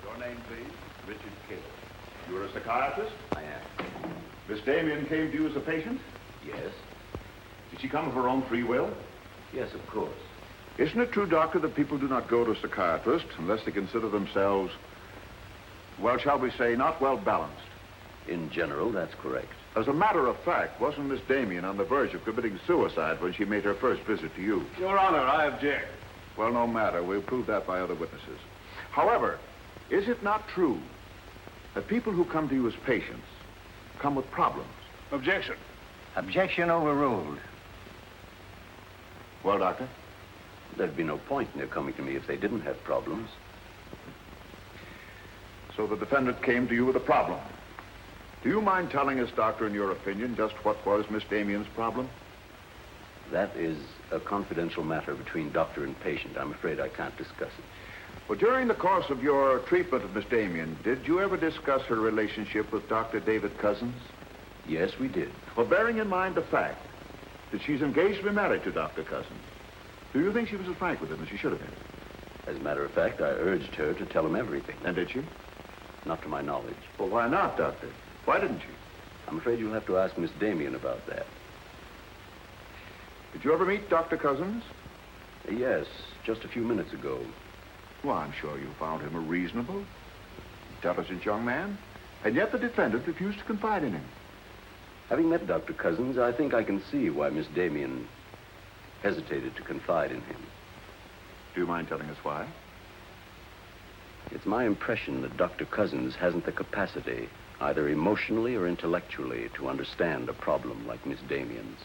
Your name, please? Richard Caleb. You're a psychiatrist? I am. Miss Damien came to you as a patient? Yes? Did she come of her own free will? Yes, of course. Isn't it true, Doctor, that people do not go to a psychiatrist unless they consider themselves, well, shall we say, not well balanced? In general, that's correct. As a matter of fact, wasn't Miss Damien on the verge of committing suicide when she made her first visit to you? Your Honor, I object. Well, no matter. We'll prove that by other witnesses. However, is it not true that people who come to you as patients come with problems? Objection. Objection overruled. Well, Doctor? There'd be no point in their coming to me if they didn't have problems. So the defendant came to you with a problem. Do you mind telling us, Doctor, in your opinion, just what was Miss Damien's problem? That is a confidential matter between doctor and patient. I'm afraid I can't discuss it. Well, during the course of your treatment of Miss Damien, did you ever discuss her relationship with Dr. David Cousins? Yes, we did. Well, bearing in mind the fact that she's engaged to be married to Dr. Cousins, do you think she was as frank with him as she should have been? As a matter of fact, I urged her to tell him everything. And did she? Not to my knowledge. Well, why not, Doctor? Why didn't she? I'm afraid you'll have to ask Miss Damien about that. Did you ever meet Dr. Cousins? Yes, just a few minutes ago. Well, I'm sure you found him a reasonable, intelligent young man, and yet the defendant refused to confide in him. Having met Dr. Cousins, I think I can see why Miss Damien hesitated to confide in him. Do you mind telling us why? It's my impression that Dr. Cousins hasn't the capacity, either emotionally or intellectually, to understand a problem like Miss Damien's.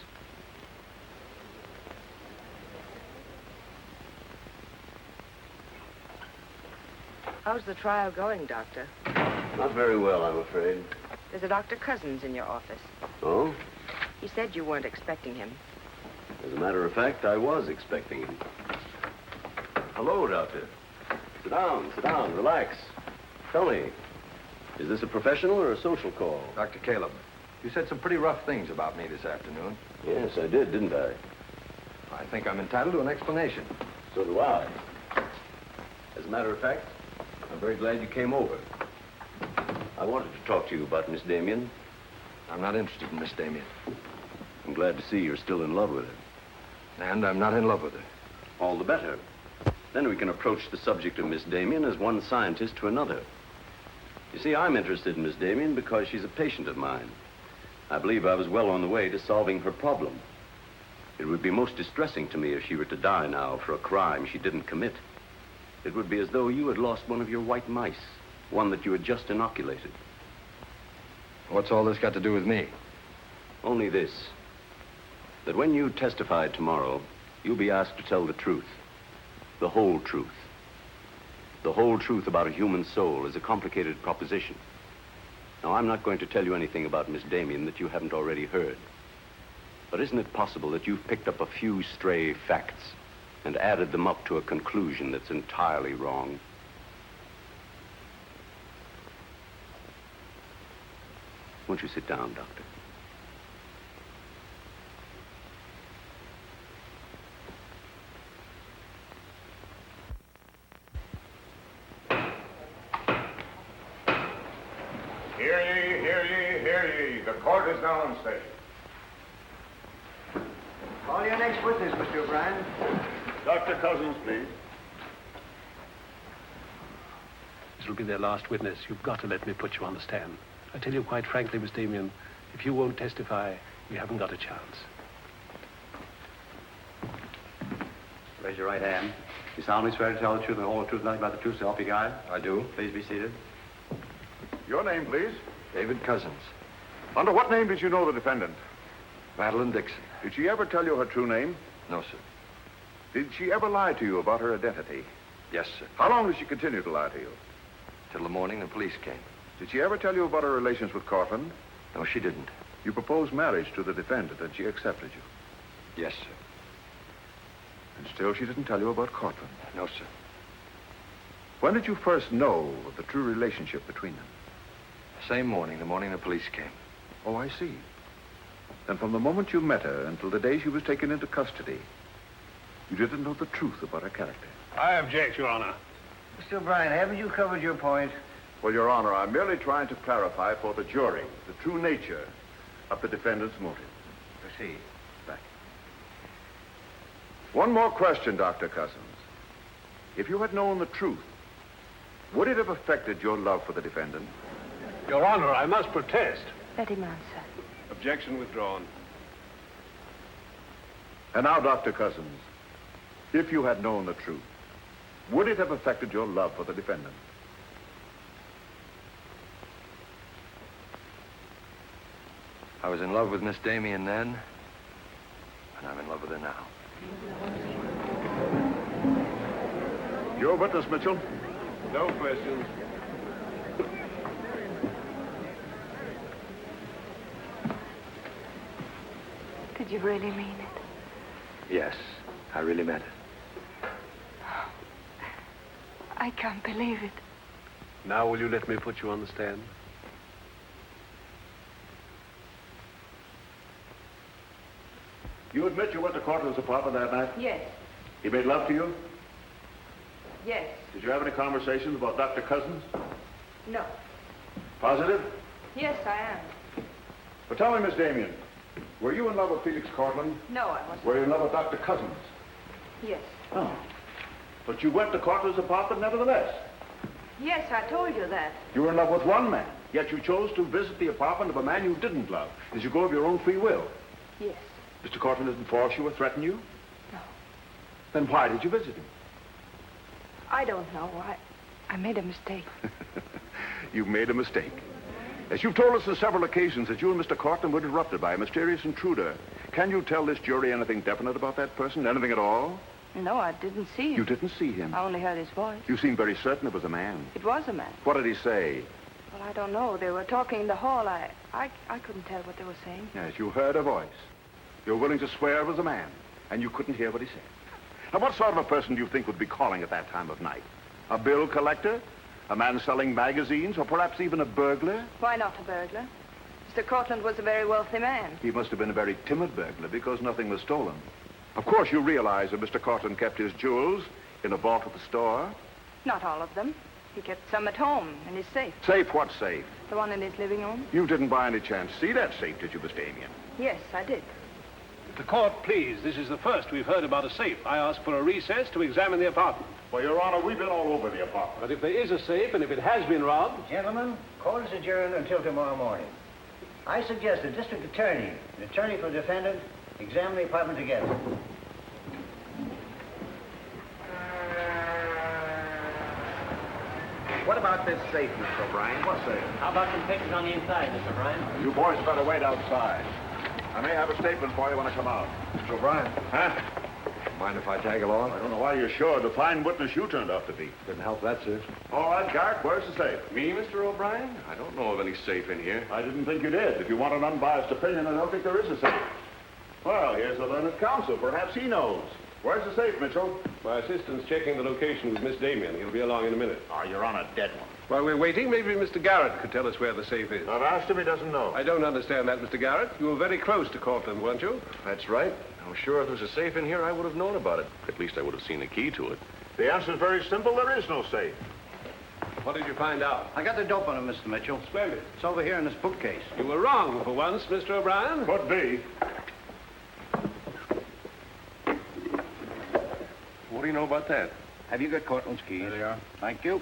How's the trial going, Doctor? Not very well, I'm afraid. There's a Dr. Cousins in your office. Oh? He said you weren't expecting him. As a matter of fact, I was expecting him. Hello, Doctor. Sit down, relax. Tell me, is this a professional or a social call? Dr. Caleb, you said some pretty rough things about me this afternoon. Yes, I did, didn't I? I think I'm entitled to an explanation. So do I. As a matter of fact, I'm very glad you came over. I wanted to talk to you about Miss Damien. I'm not interested in Miss Damien. I'm glad to see you're still in love with her. And I'm not in love with her. All the better. Then we can approach the subject of Miss Damien as one scientist to another. You see, I'm interested in Miss Damien because she's a patient of mine. I believe I was well on the way to solving her problem. It would be most distressing to me if she were to die now for a crime she didn't commit. It would be as though you had lost one of your white mice, one that you had just inoculated. What's all this got to do with me? Only this, that when you testify tomorrow, you'll be asked to tell the truth, the whole truth. The whole truth about a human soul is a complicated proposition. Now, I'm not going to tell you anything about Miss Damien that you haven't already heard. But isn't it possible that you've picked up a few stray facts and added them up to a conclusion that's entirely wrong? Won't you sit down, Doctor? Hear ye, hear ye, hear ye. The court is now in session. Call your next witness, Mr. O'Brien. Dr. Cousins, please. This will be their last witness. You've got to let me put you on the stand. I tell you quite frankly, Miss Damien, if you won't testify, you haven't got a chance. Raise your right hand. You solemnly swear to tell the truth and the whole truth, nothing but the truth, so help you God? I do. Please be seated. Your name, please. David Cousins. Under what name did you know the defendant? Madeline Dixon. Did she ever tell you her true name? No, sir. Did she ever lie to you about her identity? Yes, sir. How long did she continue to lie to you? Till the morning the police came. Did she ever tell you about her relations with Cortland? No, she didn't. You proposed marriage to the defendant and she accepted you? Yes, sir. And still she didn't tell you about Cortland? No, sir. When did you first know of the true relationship between them? Same morning, the morning the police came. Oh, I see. Then from the moment you met her until the day she was taken into custody, you didn't know the truth about her character. I object, Your Honor. Mr. O'Brien, haven't you covered your point? Well, Your Honor, I'm merely trying to clarify for the jury the true nature of the defendant's motive. Proceed. Back. One more question, Dr. Cousins. If you had known the truth, would it have affected your love for the defendant? Your Honor, I must protest. Let him answer. Objection withdrawn. And now, Dr. Cousins, if you had known the truth, would it have affected your love for the defendant? I was in love with Miss Damien then, and I'm in love with her now. Your witness, Mitchell. No questions. Did you really mean it? Yes, I really meant it. I can't believe it. Now will you let me put you on the stand? You admit you went to Cortland's apartment that night? Yes. He made love to you? Yes. Did you have any conversations about Dr. Cousins? No. Positive? Yes, I am. But tell me, Miss Damien, were you in love with Felix Cortland? No, I wasn't. Were you in love with Dr. Cousins? Yes. Oh. But you went to Cortland's apartment nevertheless. Yes, I told you that. You were in love with one man, yet you chose to visit the apartment of a man you didn't love. Did you go of your own free will? Yes. Mr. Cortland didn't force you or threaten you? No. Then why did you visit him? I don't know. I made a mistake. You made a mistake. As you've told us on several occasions that you and Mr. Cortland were interrupted by a mysterious intruder, can you tell this jury anything definite about that person? Anything at all? No, I didn't see him. You didn't see him? I only heard his voice. You seem very certain it was a man. It was a man. What did he say? Well, I don't know. They were talking in the hall. I couldn't tell what they were saying. Yes, you heard a voice. You're willing to swear it was a man, and you couldn't hear what he said. Now, what sort of a person do you think would be calling at that time of night? A bill collector? A man selling magazines? Or perhaps even a burglar? Why not a burglar? Mr. Cortland was a very wealthy man. He must have been a very timid burglar because nothing was stolen. Of course, you realize that Mr. Cortland kept his jewels in a vault at the store? Not all of them. He kept some at home in his safe. Safe? What safe? The one in his living room? You didn't by any chance see that safe, did you, Miss Damien? Yes, I did. The court, please. This is the first we've heard about a safe. I ask for a recess to examine the apartment. Well, Your Honor, we've been all over the apartment. But if there is a safe and if it has been robbed... Gentlemen, court is adjourned until tomorrow morning. I suggest the district attorney, the attorney for the defendant, examine the apartment together. What about this safe, Mr. O'Brien? What safe? How about some pictures on the inside, Mr. O'Brien? You boys better wait outside. I may have a statement for you when I come out. Mr. O'Brien. Huh? Mind if I tag along? I don't know why you're sure. The fine witness you turned out to be. Couldn't help that, sir. All right, Garrett, where's the safe? Me, Mr. O'Brien? I don't know of any safe in here. I didn't think you did. If you want an unbiased opinion, I don't think there is a safe. Well, here's the learned counsel. Perhaps he knows. Where's the safe, Mitchell? My assistant's checking the location with Miss Damien. He'll be along in a minute. Oh, you're on a dead one. While we're waiting, maybe Mr. Garrett could tell us where the safe is. I've asked him, he doesn't know. I don't understand that, Mr. Garrett. You were very close to Cortland, weren't you? That's right. I'm sure if there was a safe in here, I would have known about it. At least I would have seen the key to it. The answer's very simple. There is no safe. What did you find out? I got the dope on him, Mr. Mitchell. Splendid. It's over here in this bookcase. You were wrong for once, Mr. O'Brien. Could be. What do you know about that? Have you got Cortland's keys? There they are. Thank you.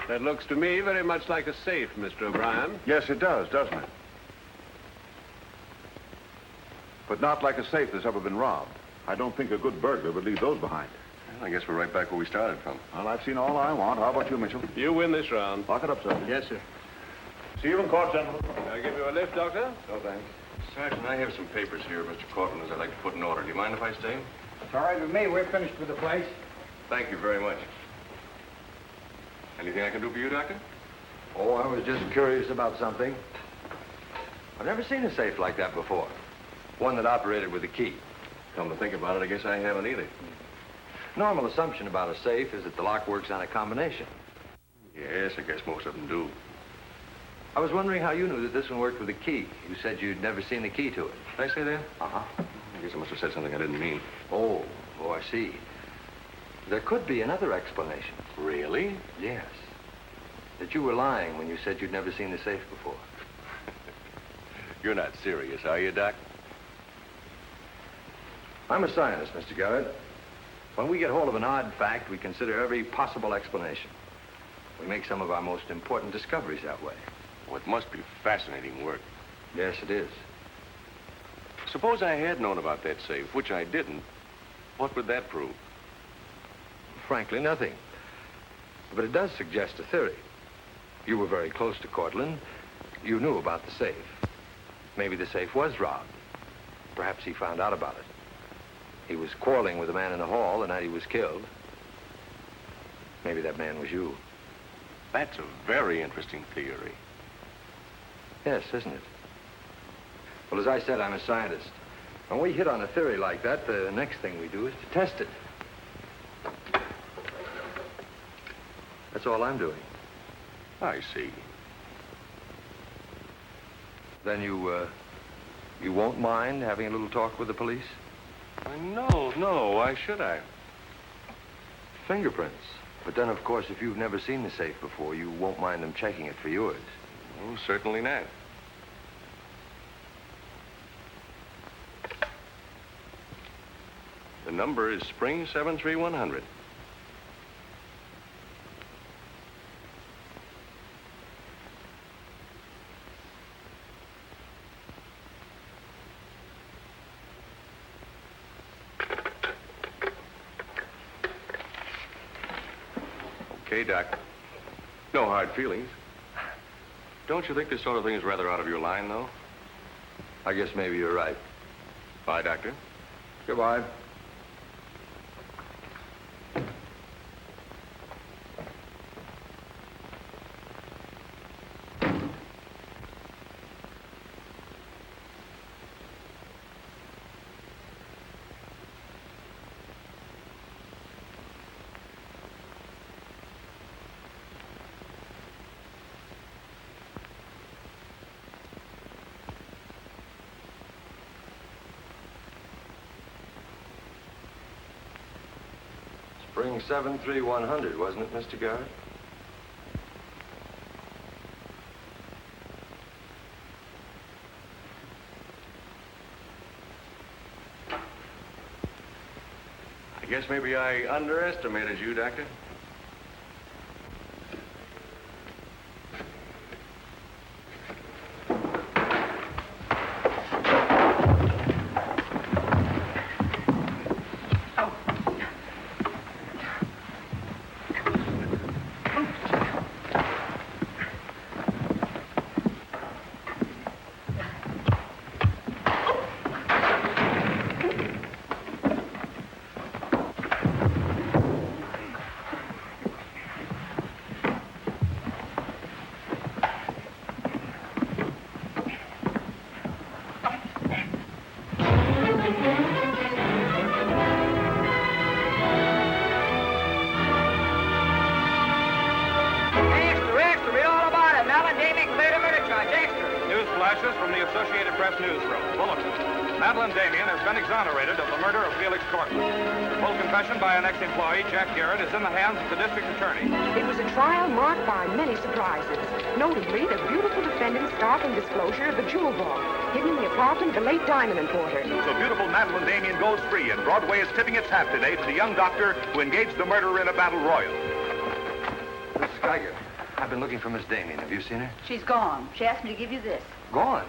That looks to me very much like a safe, Mr. O'Brien. Yes, it does, doesn't it? But not like a safe that's ever been robbed. I don't think a good burglar would leave those behind. Well, I guess we're right back where we started from. Well, I've seen all I want. How about you, Mitchell? You win this round. Lock it up, sir. Yes, sir. See you in court, gentlemen. I give you a lift, Doctor? No, thanks. Sergeant, I have some papers here, Mr. Cortland, I'd like to put in order. Do you mind if I stay? It's all right with me. We're finished with the place. Thank you very much. Anything I can do for you, Doctor? Oh, I was just curious about something. I've never seen a safe like that before. One that operated with a key. Come to think about it, I guess I haven't either. Normal assumption about a safe is that the lock works on a combination. Yes, I guess most of them do. I was wondering how you knew that this one worked with a key. You said you'd never seen the key to it. Did I say that? Uh-huh. I guess I must have said something I didn't mean. Oh, I see. There could be another explanation. Really? Yes. That you were lying when you said you'd never seen the safe before. You're not serious, are you, Doc? I'm a scientist, Mr. Garrett. When we get hold of an odd fact, we consider every possible explanation. We make some of our most important discoveries that way. Well, it must be fascinating work. Yes, it is. Suppose I had known about that safe, which I didn't. What would that prove? Frankly, nothing. But it does suggest a theory. You were very close to Cortland. You knew about the safe. Maybe the safe was robbed. Perhaps he found out about it. He was quarreling with a man in the hall the night he was killed. Maybe that man was you. That's a very interesting theory. Yes, isn't it? Well, as I said, I'm a scientist. When we hit on a theory like that, the next thing we do is to test it. That's all I'm doing. I see. Then you won't mind having a little talk with the police? No. Why should I? Fingerprints. But then, of course, if you've never seen the safe before, you won't mind them checking it for yours. Oh, certainly not. The number is Spring 73100. Okay, Doc. No hard feelings. Don't you think this sort of thing is rather out of your line, though? I guess maybe you're right. Bye, Doctor. Goodbye. Spring 73100, wasn't it, Mr. Garrett? I guess maybe I underestimated you, Doctor. From the Associated Press newsroom. Bulletin. Madeleine Damien has been exonerated of the murder of Felix Cortland. Full confession by an ex-employee, Jack Garrett, is in the hands of the district attorney. It was a trial marked by many surprises. Notably, the beautiful defendant's startling disclosure of the jewel vault hidden in the apartment of the late diamond importer. So beautiful Madeleine Damien goes free, and Broadway is tipping its hat today to the young doctor who engaged the murderer in a battle royal. Miss Geiger, I've been looking for Miss Damien. Have you seen her? She's gone. She asked me to give you this. Gone?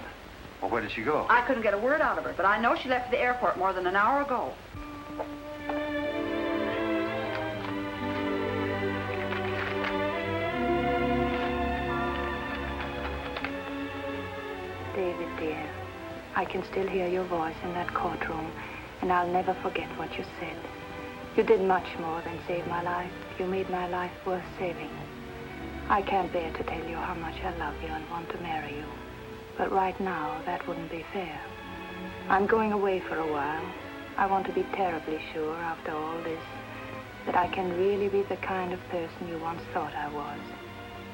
Well, where did she go? I couldn't get a word out of her, but I know she left for the airport more than an hour ago. I can still hear your voice in that courtroom, and I'll never forget what you said. You did much more than save my life. You made my life worth saving. I can't bear to tell you how much I love you and want to marry you. But right now, that wouldn't be fair. I'm going away for a while. I want to be terribly sure, after all this, that I can really be the kind of person you once thought I was.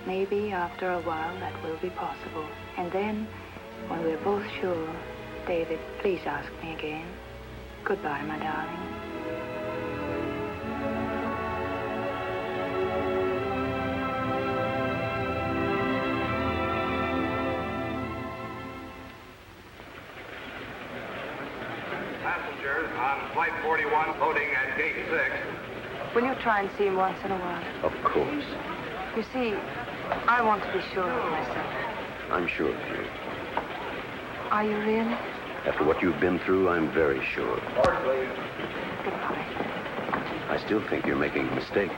Maybe after a while that will be possible. And then, when we're both sure, David, please ask me again. Goodbye, my darling. Passengers on Flight 41 boarding at Gate 6. Will you try and see him once in a while? Of course. You see, I want to be sure of myself. I'm sure of you. Are you really? After what you've been through, I'm very sure. Goodbye. I still think you're making a mistake.